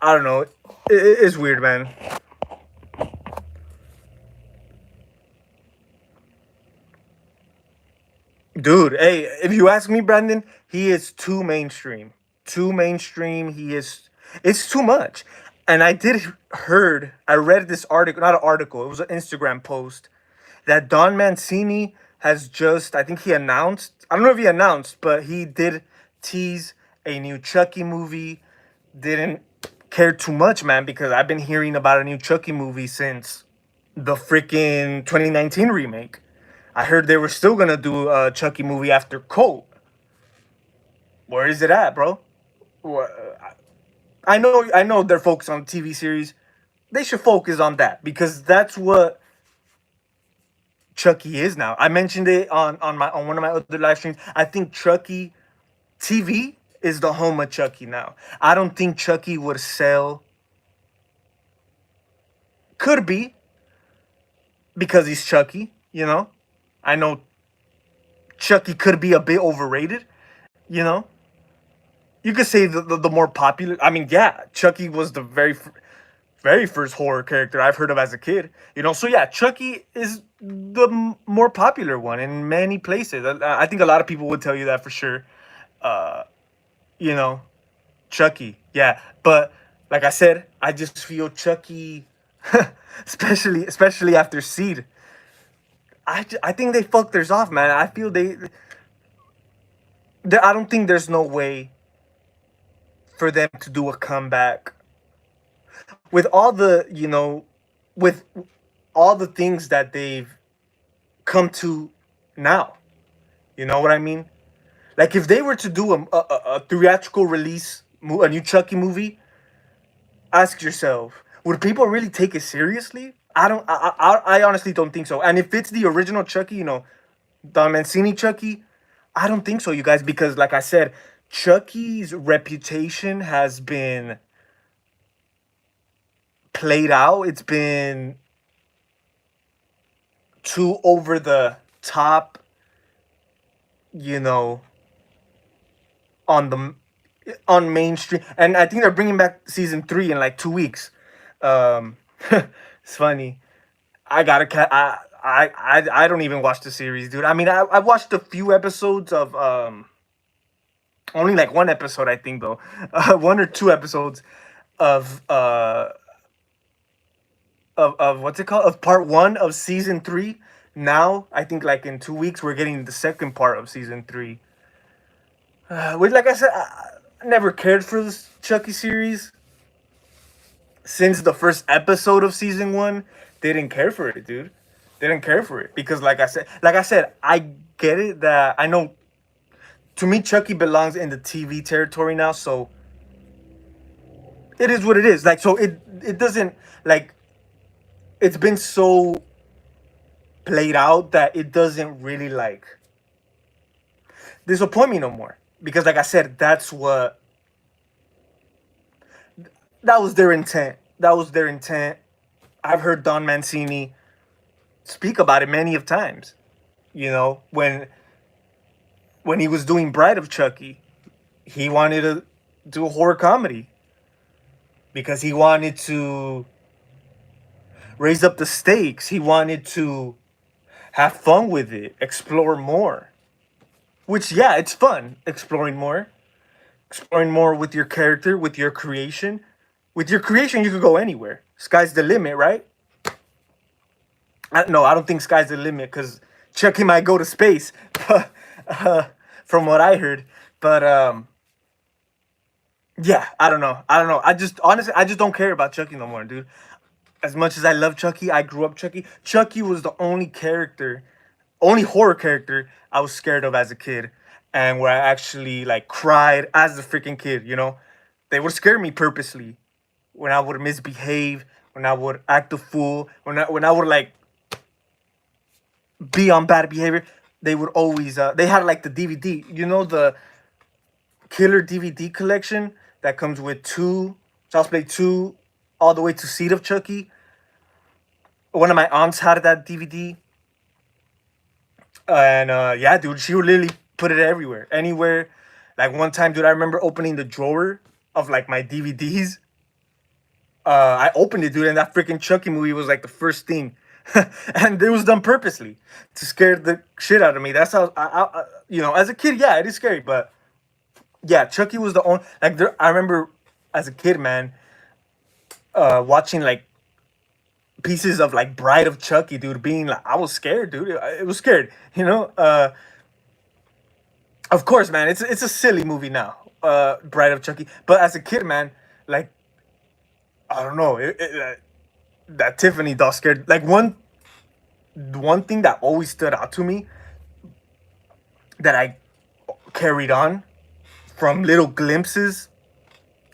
S1: I don't know. It's weird, man. Dude, hey, if you ask me, Brandon, he is too mainstream. Too mainstream. He is. It's too much. And I read this article, not an article, it was an Instagram post that Don Mancini has just, I think he announced, I don't know if he announced, but he did tease a new Chucky movie. Didn't care too much, man, because I've been hearing about a new Chucky movie since the freaking 2019 remake. I heard they were still gonna do a Chucky movie after Colt. Where is it at, bro? Wha- I know they're focused on TV series. They should focus on that because that's what Chucky is now. I mentioned it on one of my other live streams. I think Chucky TV is the home of Chucky now. I don't think Chucky would sell. Could be because he's Chucky. I know Chucky could be a bit overrated. You know, you could say the more popular. I mean, yeah, Chucky was the very first horror character I've heard of as a kid. So yeah, Chucky is the more popular one in many places. I think a lot of people would tell you that for sure. Uh, you know, Chucky, yeah. But like I said, I just feel Chucky, especially after Seed. I think they fucked theirs off, man. I feel I don't think there's no way for them to do a comeback with with all the things that they've come to now. You know what I mean? Like if they were to do a theatrical release, a new Chucky movie, ask yourself, would people really take it seriously? I don't. I honestly don't think so. And if it's the original Chucky, Don Mancini Chucky, I don't think so, you guys, because like I said, Chucky's reputation has been played out. It's been too over the top, you know, on the on mainstream. And I think they're bringing back season 3 in like 2 weeks. Um, it's funny. I gotta. I don't even watch the series, dude. I mean, I watched a few episodes of only like one episode, I think though, one or two episodes of of what's it called, of part 1 of season 3. Now I think like in 2 weeks we're getting the second part of season 3. Which, like I said, I never cared for this Chucky series since the first episode of season 1. They didn't care for it, dude. They didn't care for it because, like I said, I get it that I know. To me, Chucky belongs in the TV territory now, so it is what it is. Like, so it doesn't like it's been so played out that it doesn't really like disappoint me no more because, like I said, that was their intent. That was their intent. I've heard Don Mancini speak about it many of times. When he was doing Bride of Chucky, he wanted to do a horror comedy because he wanted to raise up the stakes. He wanted to have fun with it, explore more. Which, yeah, it's fun exploring more. exploring more with your character, with your creation. With your creation, you could go anywhere. Sky's the limit, right? No, I don't think sky's the limit because Chucky might go to space, uh, from what I heard. But yeah, I don't know. I don't know. I just honestly, I just don't care about Chucky no more, dude. As much as I love Chucky, I grew up Chucky. Chucky was the only character, only horror character I was scared of as a kid, and where I actually like cried as a freaking kid. You know, they would scare me purposely when I would misbehave, when I would act a fool, when I would like be on bad behavior. They would always they had like the DVD. You know the killer DVD collection that comes with two Child's Play 2 all the way to Seed of Chucky. One of my aunts had that DVD, and yeah, dude, she would literally put it everywhere, anywhere. Like one time, dude, I remember opening the drawer of like my DVDs. I opened it, dude, and that freaking Chucky movie was like the first thing, and it was done purposely to scare the shit out of me. That's how you know, as a kid, yeah, it is scary, but yeah, Chucky was the only like there. I remember as a kid, man, watching like pieces of like Bride of Chucky, dude, being like, I was scared, dude. It was scared, you know. Of course, man, it's a silly movie now, Bride of Chucky. But as a kid, man, like I don't know, that Tiffany doll scared. Like one thing that always stood out to me that I carried on from little glimpses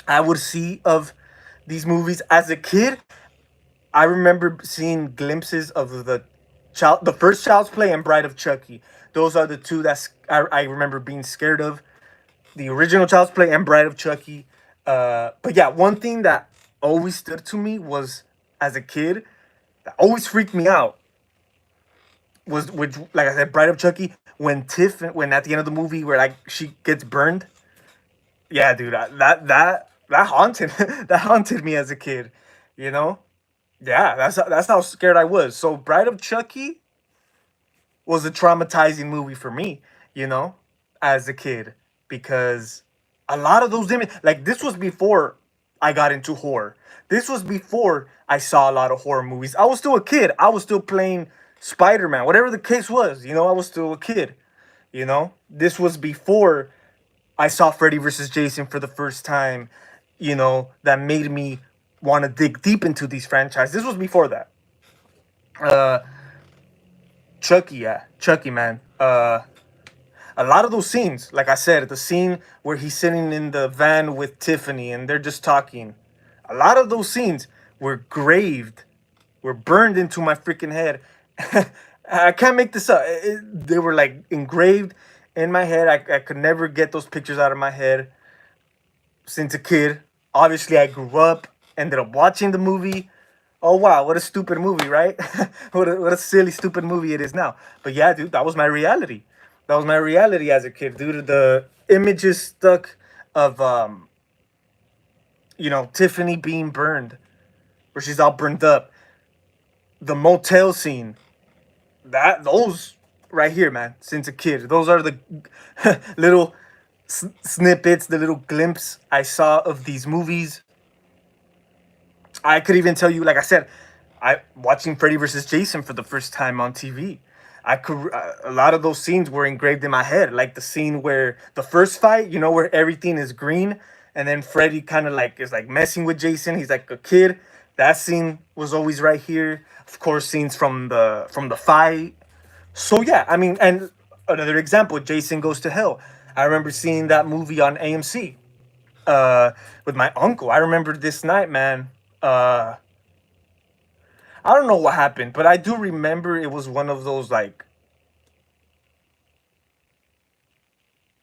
S1: I would see of these movies as a kid. I remember seeing glimpses of the first Child's Play and Bride of Chucky. Those are the two I remember being scared of. The original Child's Play and Bride of Chucky. But yeah, one thing that always stood to me was as a kid that always freaked me out was which like I said, Bride of Chucky when at the end of the movie where like she gets burned. Yeah, dude, that haunted that haunted me as a kid. You know, yeah, that's how scared I was. So Bride of Chucky was a traumatizing movie for me, you know, as a kid because a lot of those images, like this was before I got into horror. This was before I saw a lot of horror movies. I was still a kid. I was still playing Spider-Man, whatever the case was, you know, I was still a kid, you know. This was before I saw Freddy versus Jason for the first time, you know, that made me want to dig deep into these franchises. This was before that. Uh Chucky, yeah, Chucky, man. A lot of those scenes, like I said, the scene where he's sitting in the van with Tiffany and they're just talking, a lot of those scenes were burned into my freaking head. I can't make this up. They were like engraved in my head. I could never get those pictures out of my head since a kid. Obviously, I grew up, ended up watching the movie. Oh wow, what a stupid movie, right? What a silly, stupid movie it is now. But yeah, dude, that was my reality. That was my reality as a kid, dude. The images stuck of you know, Tiffany being burned, where she's all burned up. The motel scene, that those right here, man. Since a kid, those are the little snippets, the little glimpse I saw of these movies. I could even tell you, like I said, I watching Freddy versus Jason for the first time on TV. I could a lot of those scenes were engraved in my head, like the scene where the first fight, you know, where everything is green, and then Freddy kind of like is like messing with Jason. He's like a kid. That scene was always right here. Of course, scenes from the fight. So yeah, I mean, and another example, Jason Goes to Hell. I remember seeing that movie on AMC with my uncle. I remember this night, man. Uh, I don't know what happened, but I do remember it was one of those like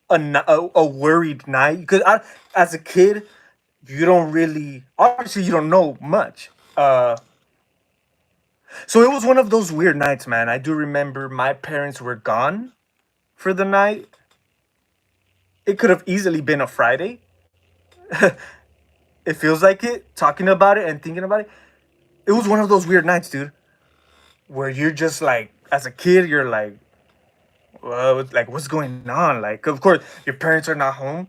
S1: a worried night because as a kid, you don't really obviously you don't know much. So it was one of those weird nights, man. I do remember my parents were gone for the night. It could have easily been a Friday. It feels like it talking about it and thinking about it. It was one of those weird nights, dude, where you're just like, as a kid, you're like, like what's going on? Like, of course, your parents are not home.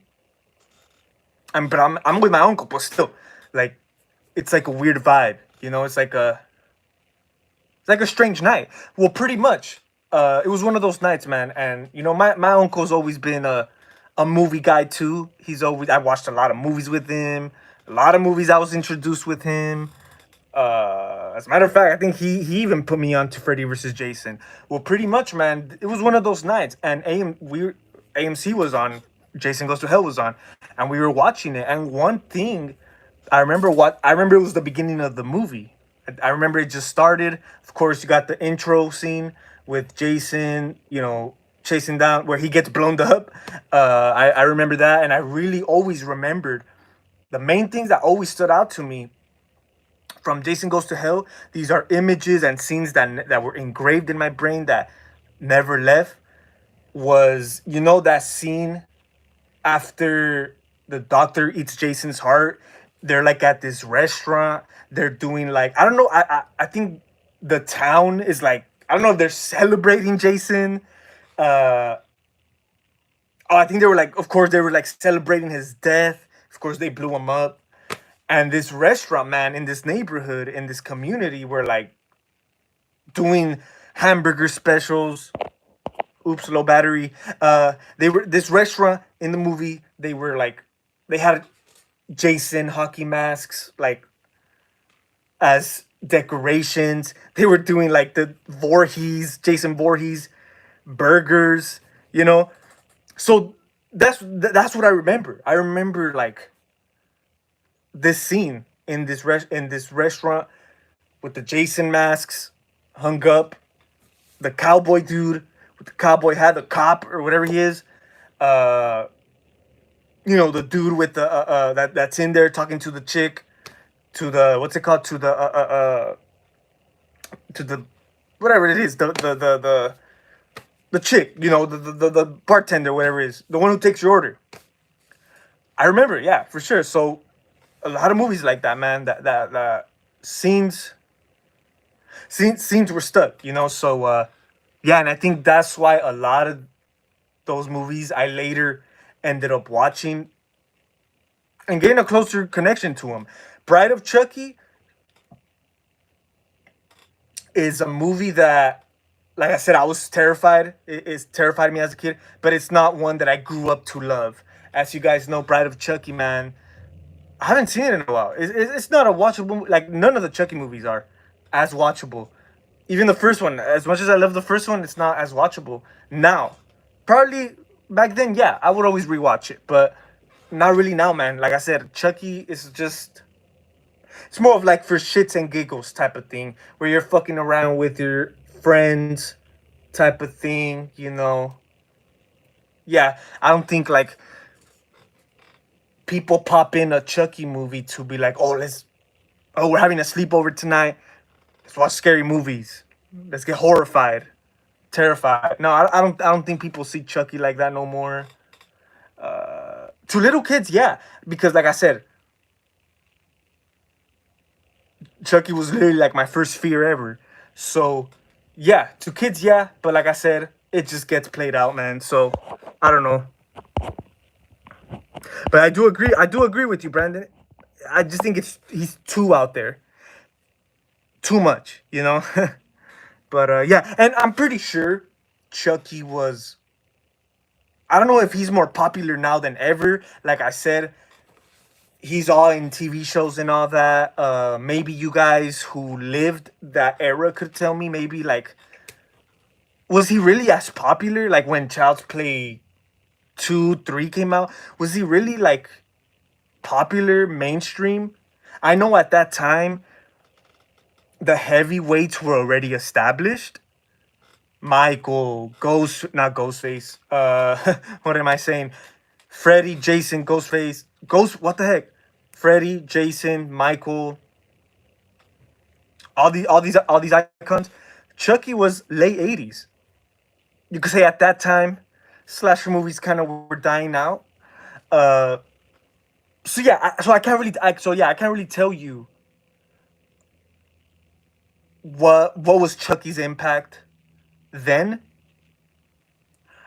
S1: I'm with my uncle, but still, like, it's like a weird vibe. You know, it's like a strange night. Well, pretty much. It was one of those nights, man. And you know, my uncle's always been a movie guy too. I watched a lot of movies with him. A lot of movies I was introduced with him. As a matter of fact, I think he even put me on to Freddy versus Jason. Well, pretty much, man. It was one of those nights, and AMC was on. Jason Goes to Hell was on, and we were watching it. And one thing I remember it was the beginning of the movie. I remember it just started. Of course, you got the intro scene with Jason, you know, chasing down where he gets blown up. I remember that, and I really always remembered the main things that always stood out to me from Jason Goes to Hell. These are images and scenes that were engraved in my brain that never left. Was, you know, that scene after the doctor eats Jason's heart? They're like at this restaurant. They're doing like, I don't know. I think the town is like, I don't know if they're celebrating Jason. Uh, oh, I think they were like, of course they were like celebrating his death. Of course they blew him up. And this restaurant, man, in this neighborhood, in this community, were like doing hamburger specials. Oops, low battery. They were this restaurant in the movie. They were like, they had Jason hockey masks, like as decorations. They were doing like the Jason Voorhees burgers, you know. So that's what I remember. I remember like this scene in in this restaurant with the Jason masks hung up, the cowboy dude with the cowboy hat, the cop or whatever he is. Uh, you know, the dude with the that's in there talking to the chick, to the what's it called, to the whatever it is, the chick, you know, the bartender, whatever it is, the one who takes your order. I remember, yeah, for sure. So a lot of movies like that, man. That scenes were stuck, you know. So yeah, and I think that's why a lot of those movies I later ended up watching and getting a closer connection to them. Bride of Chucky is a movie that, like I said, I was terrified. It terrified me as a kid, but it's not one that I grew up to love. As you guys know, Bride of Chucky, man, I haven't seen it in a while. It's not a watchable. Like none of the Chucky movies are as watchable. Even the first one, as much as I love the first one, it's not as watchable now. Probably back then, yeah, I would always rewatch it, but not really now, man. Like I said, Chucky is just, it's more of like for shits and giggles type of thing, where you're fucking around with your friends type of thing, you know. Yeah, I don't think like people pop in a Chucky movie to be like, oh, we're having a sleepover tonight. Let's watch scary movies. Let's get horrified, terrified. No, I don't think people see Chucky like that no more. To little kids, yeah, because like I said, Chucky was literally like my first fear ever. So, yeah, to kids, yeah, but like I said, it just gets played out, man. So, I don't know, but I do agree. I do agree with you, Brandon. I just think he's too out there, too much, you know. But yeah, and I'm pretty sure Chucky was. I don't know if he's more popular now than ever. Like I said, he's all in TV shows and all that. Maybe you guys who lived that era could tell me. Maybe like, was he really as popular? Like when Child's Play 2, 3 came out, was he really like popular mainstream? I know at that time the heavyweights were already established. Michael, not Ghostface. What am I saying? Freddy, Jason, Ghostface, What the heck? Freddy, Jason, Michael, all these icons. Chucky was late '80s. You could say at that time, slasher movies kind of were dying out. Uh, so yeah, I can't really, I can't really tell you what was Chucky's impact then.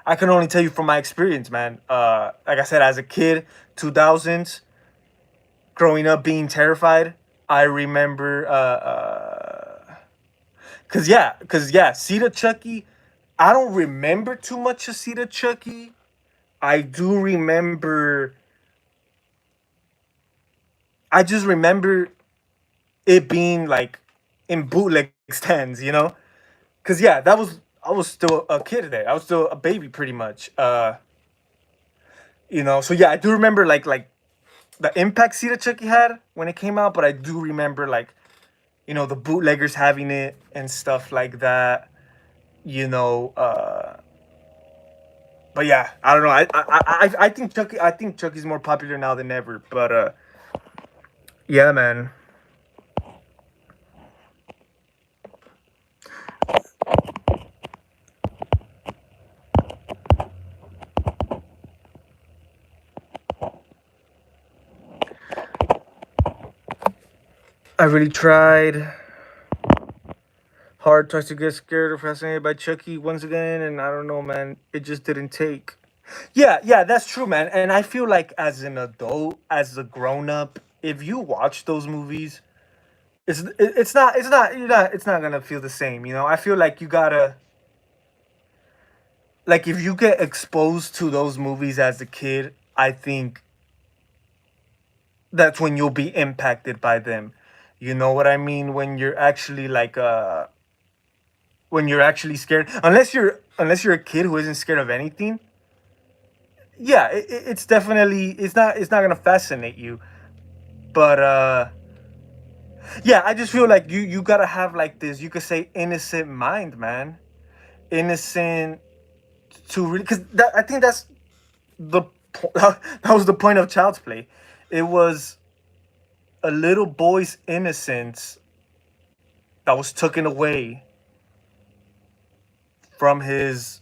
S1: I can only tell you from my experience, man. Like I said, as a kid, 2000s. growing up being terrified. I remember, cause yeah, Seed of Chucky. I don't remember too much of Seed of Chucky. I do remember. I just remember it being like in bootleg stands, you know. Cause yeah, that was I was still a kid there. I was still a baby, pretty much. You know. So yeah, I do remember like the impact Seed of Chucky had when it came out, but I do remember like the bootleggers having it and stuff like that. You know. But yeah, I don't know. I think Chucky's more popular now than ever. But yeah, man. I really tried hard, tries to get scared or fascinated by Chucky once again, and I don't know, man. It just didn't take. Yeah, yeah, that's true, man. And I feel like as an adult, as a grown up, if you watch those movies, it's not gonna feel the same. You know, I feel like you gotta like if you get exposed to those movies as a kid, I think that's when you'll be impacted by them. You know what I mean? When you're actually when you're actually scared, unless you're a kid who isn't scared of anything. Yeah, it's definitely it's not gonna fascinate you. But yeah, I just feel like you gotta have like this, you could say, innocent mind, man. Innocent to really, because I think that's the that was the point of Child's Play. It was a little boy's innocence that was taken away from his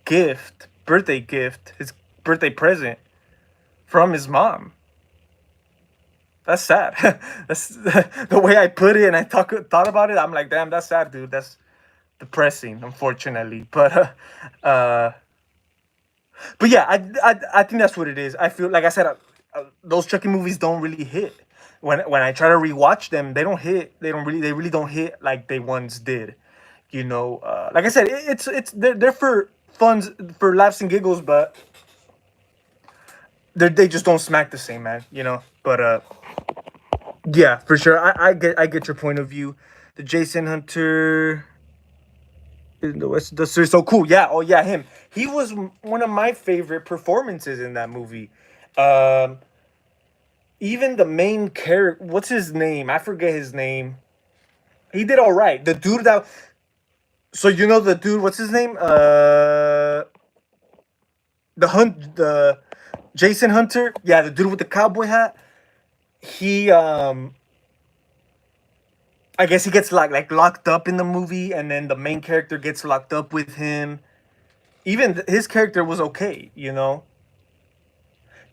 S1: gift, his birthday present from his mom. That's sad. That's the way I put it, and I thought about it. I'm like, damn, that's sad, dude. That's depressing, unfortunately. Uh, but yeah, I think that's what it is. I feel like I said, those Chucky movies don't really hit. When I try to rewatch them, they don't hit. They really don't hit like they once did. You know, like I said, it's they're for funs, for laughs and giggles, but they just don't smack the same, man. You know, but yeah, for sure. I get your point of view. The Jason Hunter in the West, the series, so cool. Yeah, oh yeah, him. He was one of my favorite performances in that movie. Um, Even the main character, what's his name? I forget his name. He did all right. The dude that, so you know the dude, what's his name? The Jason Hunter. Yeah, the dude with the cowboy hat. He I guess he gets like locked up in the movie, and then the main character gets locked up with him. Even his character was okay, you know.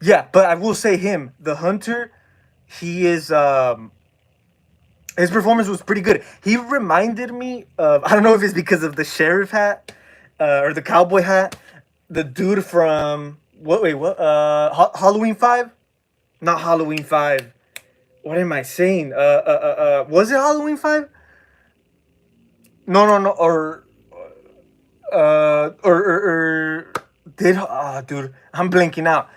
S1: Yeah, but I will say him, the hunter, he is his performance was pretty good. He reminded me of, I don't know if it's because of the sheriff hat or the cowboy hat, the dude from what Halloween 5? Not Halloween 5. What am I saying? Was it Halloween 5? No, no, no, or did dude, I'm blanking out.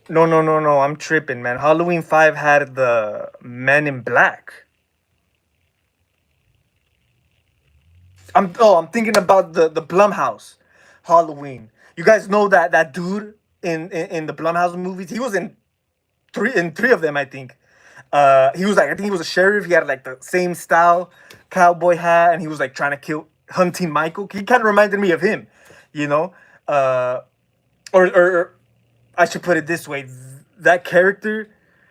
S1: No, no, no, no, I'm tripping, man. Halloween 5 had the Men in Black. I'm thinking about the Blumhouse Halloween. You guys know that dude in the Blumhouse movies. He was in three of them, I think. He was like, I think he was a sheriff. He had like the same style cowboy hat, and he was like trying to kill hunting Michael. He kind of reminded me of him, you know. Or I should put it this way: that character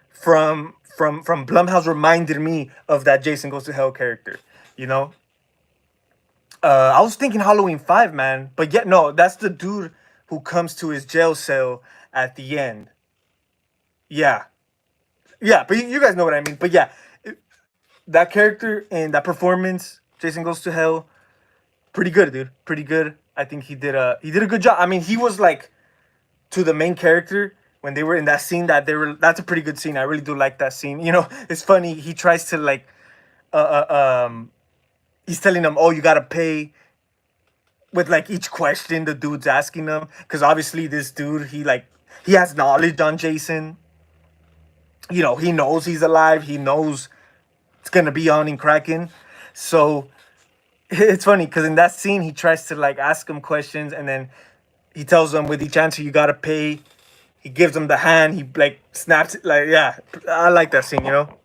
S1: from Blumhouse reminded me of that Jason Goes to Hell character, you know. I was thinking Halloween 5, man, but yet no, that's the dude who comes to his jail cell at the end. Yeah, yeah, but you guys know what I mean. But yeah, that character and that performance, Jason Goes to Hell, pretty good, dude. Pretty good. I think he did a good job. I mean, he was like to the main character. when they were in that scene, that's a pretty good scene. I really do like that scene. You know, it's funny. He tries to like he's telling them, "Oh, you gotta pay." With like each question the dude's asking them, because obviously this dude he has knowledge on Jason. You know, he knows he's alive. He knows it's gonna be on in Kraken. So it's funny because in that scene he tries to like ask him questions, and then he tells them with each answer you gotta pay. He gives him the hand. He like snaps it. Like, yeah, I like that scene. You know.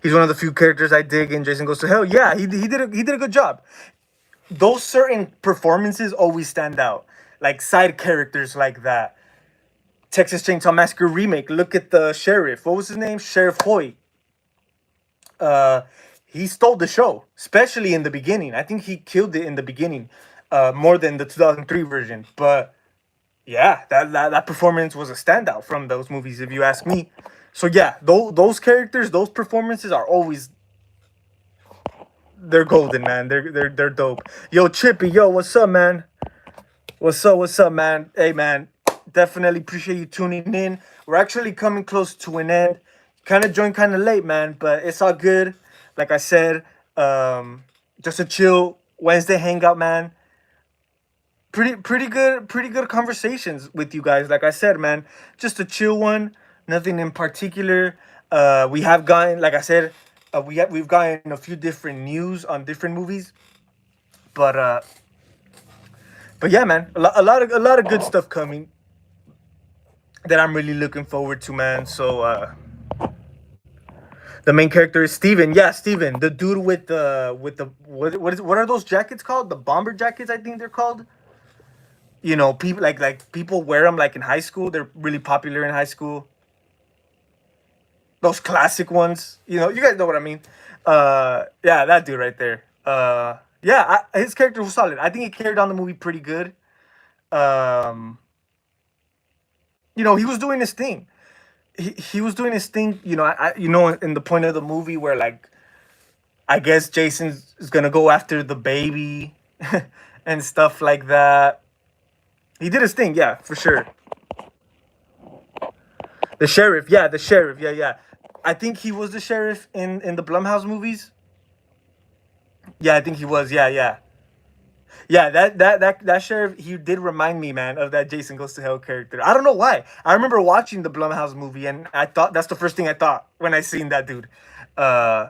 S1: He's one of the few characters I dig in Jason Goes to Hell. Yeah, he did a good job. Those certain performances always stand out. Like side characters like that. Texas Chainsaw Massacre remake. Look at the sheriff. What was his name? Sheriff Hoyt. Uh, he stole the show, especially in the beginning. I think he killed it in the beginning, more than the 2003 version. But yeah, that performance was a standout from those movies, if you ask me. So yeah, those characters, those performances are always they're golden, man. They're dope. Yo, Chippy, yo, what's up, man? What's up, man? Hey, man, definitely appreciate you tuning in. We're actually coming close to an end. Kind of joined kind of late, man, but it's all good. Like I said, just a chill Wednesday hangout, man. Pretty good conversations with you guys. Like I said, man, just a chill one. Nothing in particular. We have gotten, like I said, we've gotten a few different news on different movies, but yeah, man, a lot of good stuff coming that I'm really looking forward to, man. So the main character is Steven. Yeah, Steven, the dude with the what are those jackets called? The bomber jackets, I think they're called. You know, people like people wear them like in high school. They're really popular in high school. Those classic ones. You know, you guys know what I mean. Yeah, that dude right there. Yeah, his character was solid. I think he carried on the movie pretty good. Um, you know, he was doing his thing. He was doing his thing. You know, you know, in the point of the movie where like I guess Jason is gonna go after the baby and stuff like that. He did his thing, yeah, for sure. The sheriff, yeah, the sheriff, yeah, yeah. I think he was the sheriff in the Blumhouse movies. Yeah, I think he was. Yeah, yeah, yeah. That sheriff, he did remind me, man, of that Jason Goes to Hell character. I don't know why. I remember watching the Blumhouse movie, and I thought that's the first thing I thought when I seen that dude. Uh,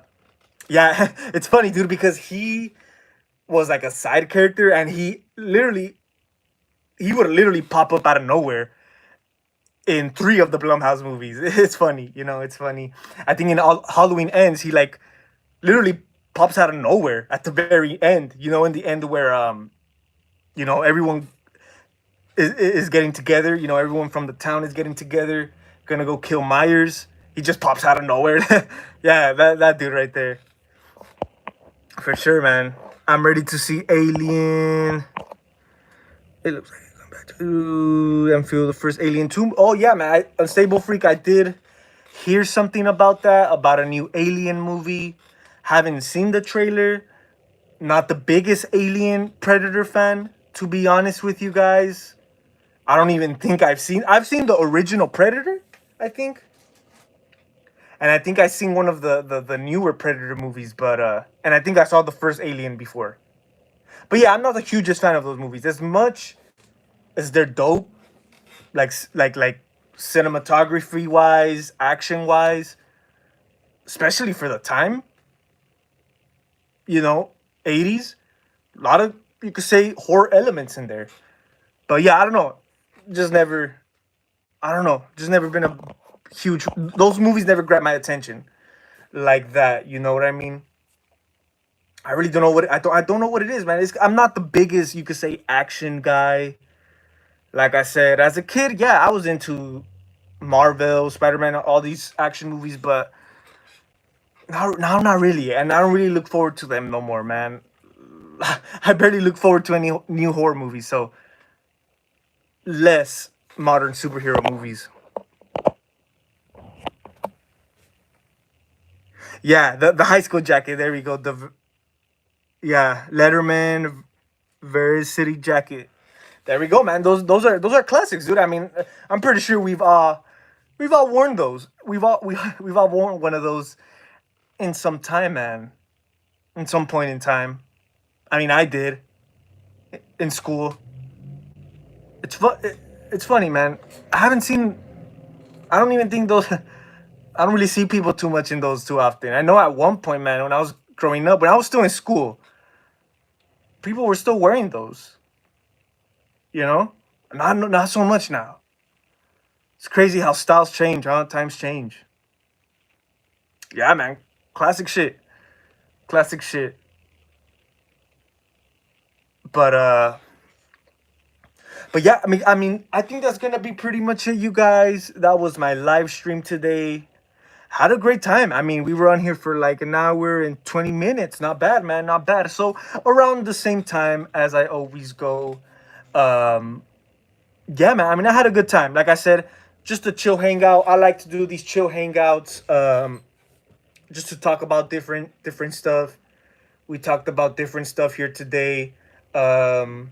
S1: yeah, it's funny, dude, because he was like a side character, and he would literally pop up out of nowhere in three of the Blumhouse movies. It's funny, you know, it's funny. I think in all Halloween Ends, he like literally pops out of nowhere at the very end. You know, in the end where you know, everyone is getting together. You know, everyone from the town is getting together, gonna go kill Myers. He just pops out of nowhere. Yeah, that dude right there, for sure, man. I'm ready to see Alien. It looks like come back to and feel the first Alien 2. Oh yeah, man. Unstable Freak. I did hear something about that, about a new Alien movie. Haven't seen the trailer. Not the biggest Alien Predator fan, to be honest with you guys. I don't even think I've seen the original Predator, I think. And I think I seen one of the newer Predator movies, but and I think I saw the first Alien before. But yeah, I'm not the hugest fan of those movies. As much as they're dope, like cinematography wise, action wise, especially for the time, you know, 80s, a lot of, you could say, horror elements in there. But yeah, I don't know. Just never, I don't know. Just never been a huge, those movies never grabbed my attention like that. You know what I mean? I really don't know I don't know what it is, man. I'm not the biggest, you could say, action guy. Like I said, as a kid, yeah, I was into Marvel, Spider-Man, all these action movies, but now not really. And I don't really look forward to them no more, man. I barely look forward to any new horror movies, so less modern superhero movies. Yeah, the high school jacket. There we go. Yeah, Letterman. Very City Jacket. There we go, man. Those are classics, dude. I mean, I'm pretty sure we've all worn those. We've all worn one of those in some time, man. In some point in time. I mean, I did in school. It's fun. It's funny, man. I haven't seen. I don't even think those. I don't really see people too much in those too often. I know at one point, man, when I was growing up, when I was still in school, people were still wearing those. You know, not so much now. It's crazy how styles change, how times change. Yeah, man. Classic shit. Classic shit. But yeah, I mean, I think that's gonna be pretty much it, you guys. That was my live stream today. Had a great time. I mean, we were on here for like an hour and 20 minutes. Not bad, man. Not bad. So around the same time as I always go. Um, yeah, man. I mean, I had a good time. Like I said, just a chill hangout. I like to do these chill hangouts, just to talk about different stuff. We talked about different stuff here today. Um,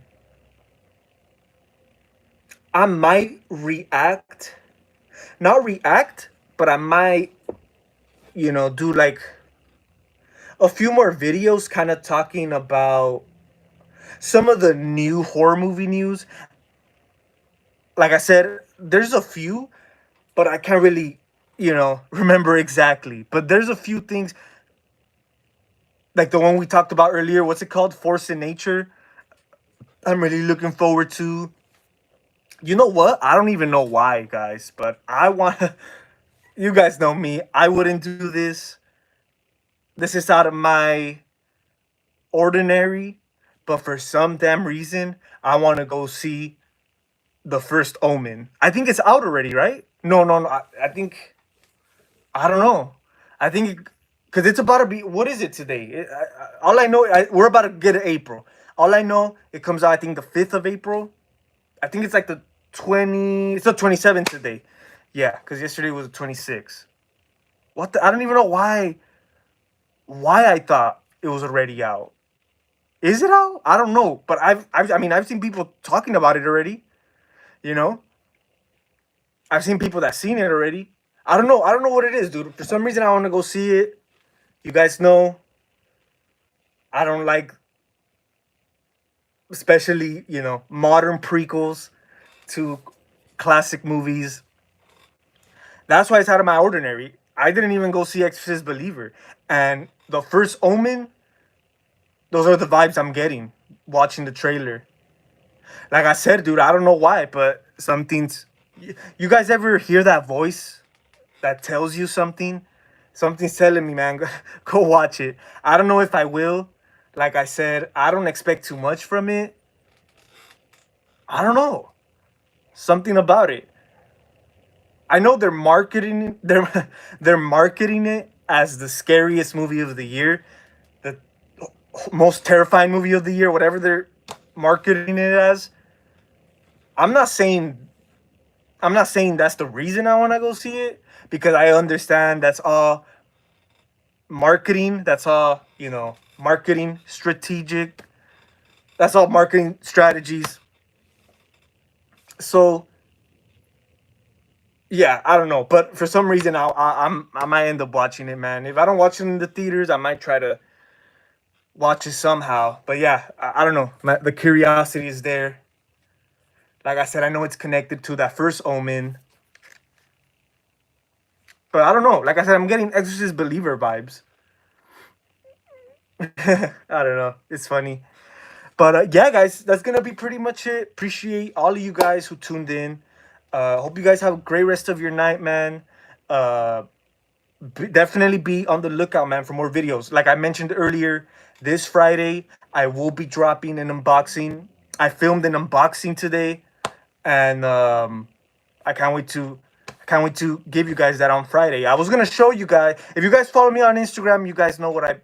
S1: I might react, not react, but I might, do like a few more videos, kind of talking about some of the new horror movie news. Like I said, there's a few, but I can't really, remember exactly. But there's a few things like the one we talked about earlier. What's it called? Force in Nature. I'm really looking forward to. You know what? I don't even know why, guys, but I want. You guys know me. I wouldn't do this. This is out of my ordinary, but for some damn reason, I want to go see the first Omen. I think it's out already, right? No, no, no. I think I don't know. I think because it's about to be. What is it today? All I know, we're about to get it April. All I know, it comes out. I think the 5th of April. I think it's like the 20. It's the 27th today. Yeah, because yesterday was the 26th. What the? I don't even know why I thought it was already out. Is it out? I don't know, but I mean I've seen people talking about it already. You know, I've seen people that seen it already. I don't know. I don't know what it is, dude. For some reason, I want to go see it. You guys know I don't like, especially modern prequels to classic movies. That's why it's out of my ordinary. I didn't even go see Exorcist Believer, and the first Omen. Those are the vibes I'm getting watching the trailer. Like I said, dude, I don't know why, but something's. You guys ever hear that voice that tells you something? Something's telling me, man, go watch it. I don't know if I will. Like I said, I don't expect too much from it. I don't know. Something about it. I know they're marketing it as the scariest movie of the year, the most terrifying movie of the year, whatever they're marketing it as. I'm not saying I'm not saying that's the reason I want to go see it, because I understand that's all marketing. That's all, marketing strategic. That's all marketing strategies. So yeah, I don't know, but for some reason I might end up watching it, man. If I don't watch it in the theaters, I might try to watch it somehow. But yeah, I don't know. The curiosity is there. Like I said, I know it's connected to that first Omen, but I don't know. Like I said, I'm getting Exorcist Believer vibes. I don't know. It's funny. But yeah, guys, that's gonna be pretty much it. Appreciate all of you guys who tuned in. Hope you guys have a great rest of your night, man. Uh, Definitely be on the lookout, man, for more videos. Like I mentioned earlier, this Friday I will be dropping an unboxing. I filmed an unboxing today, and I can't wait to give you guys that on Friday. I was gonna show you guys. If you guys follow me on Instagram, you guys know what I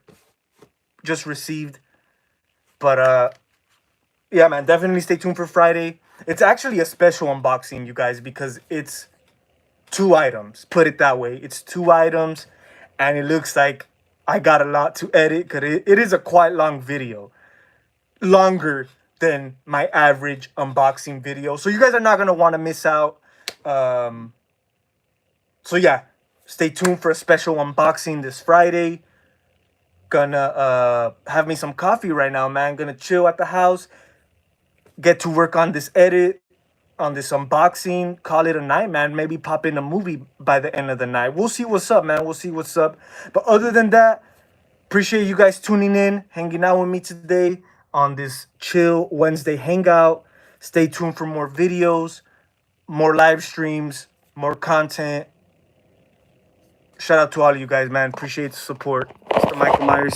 S1: just received. But yeah, man, definitely stay tuned for Friday. It's actually a special unboxing, you guys, because it's two items. Put it that way. It's two items, and it looks like I got a lot to edit because it is a quite long video, longer than my average unboxing video. So you guys are not gonna want to miss out. So yeah, stay tuned for a special unboxing this Friday. Gonna have me some coffee right now, man. Gonna chill at the house, get to work on this edit, on this unboxing, call it a night, man. Maybe pop in a movie by the end of the night. We'll see what's up, man. We'll see what's up. But other than that, appreciate you guys tuning in, hanging out with me today on this chill Wednesday hangout. Stay tuned for more videos, more live streams, more content. Shout out to all of you guys, man. Appreciate the support. Mr. Michael Myers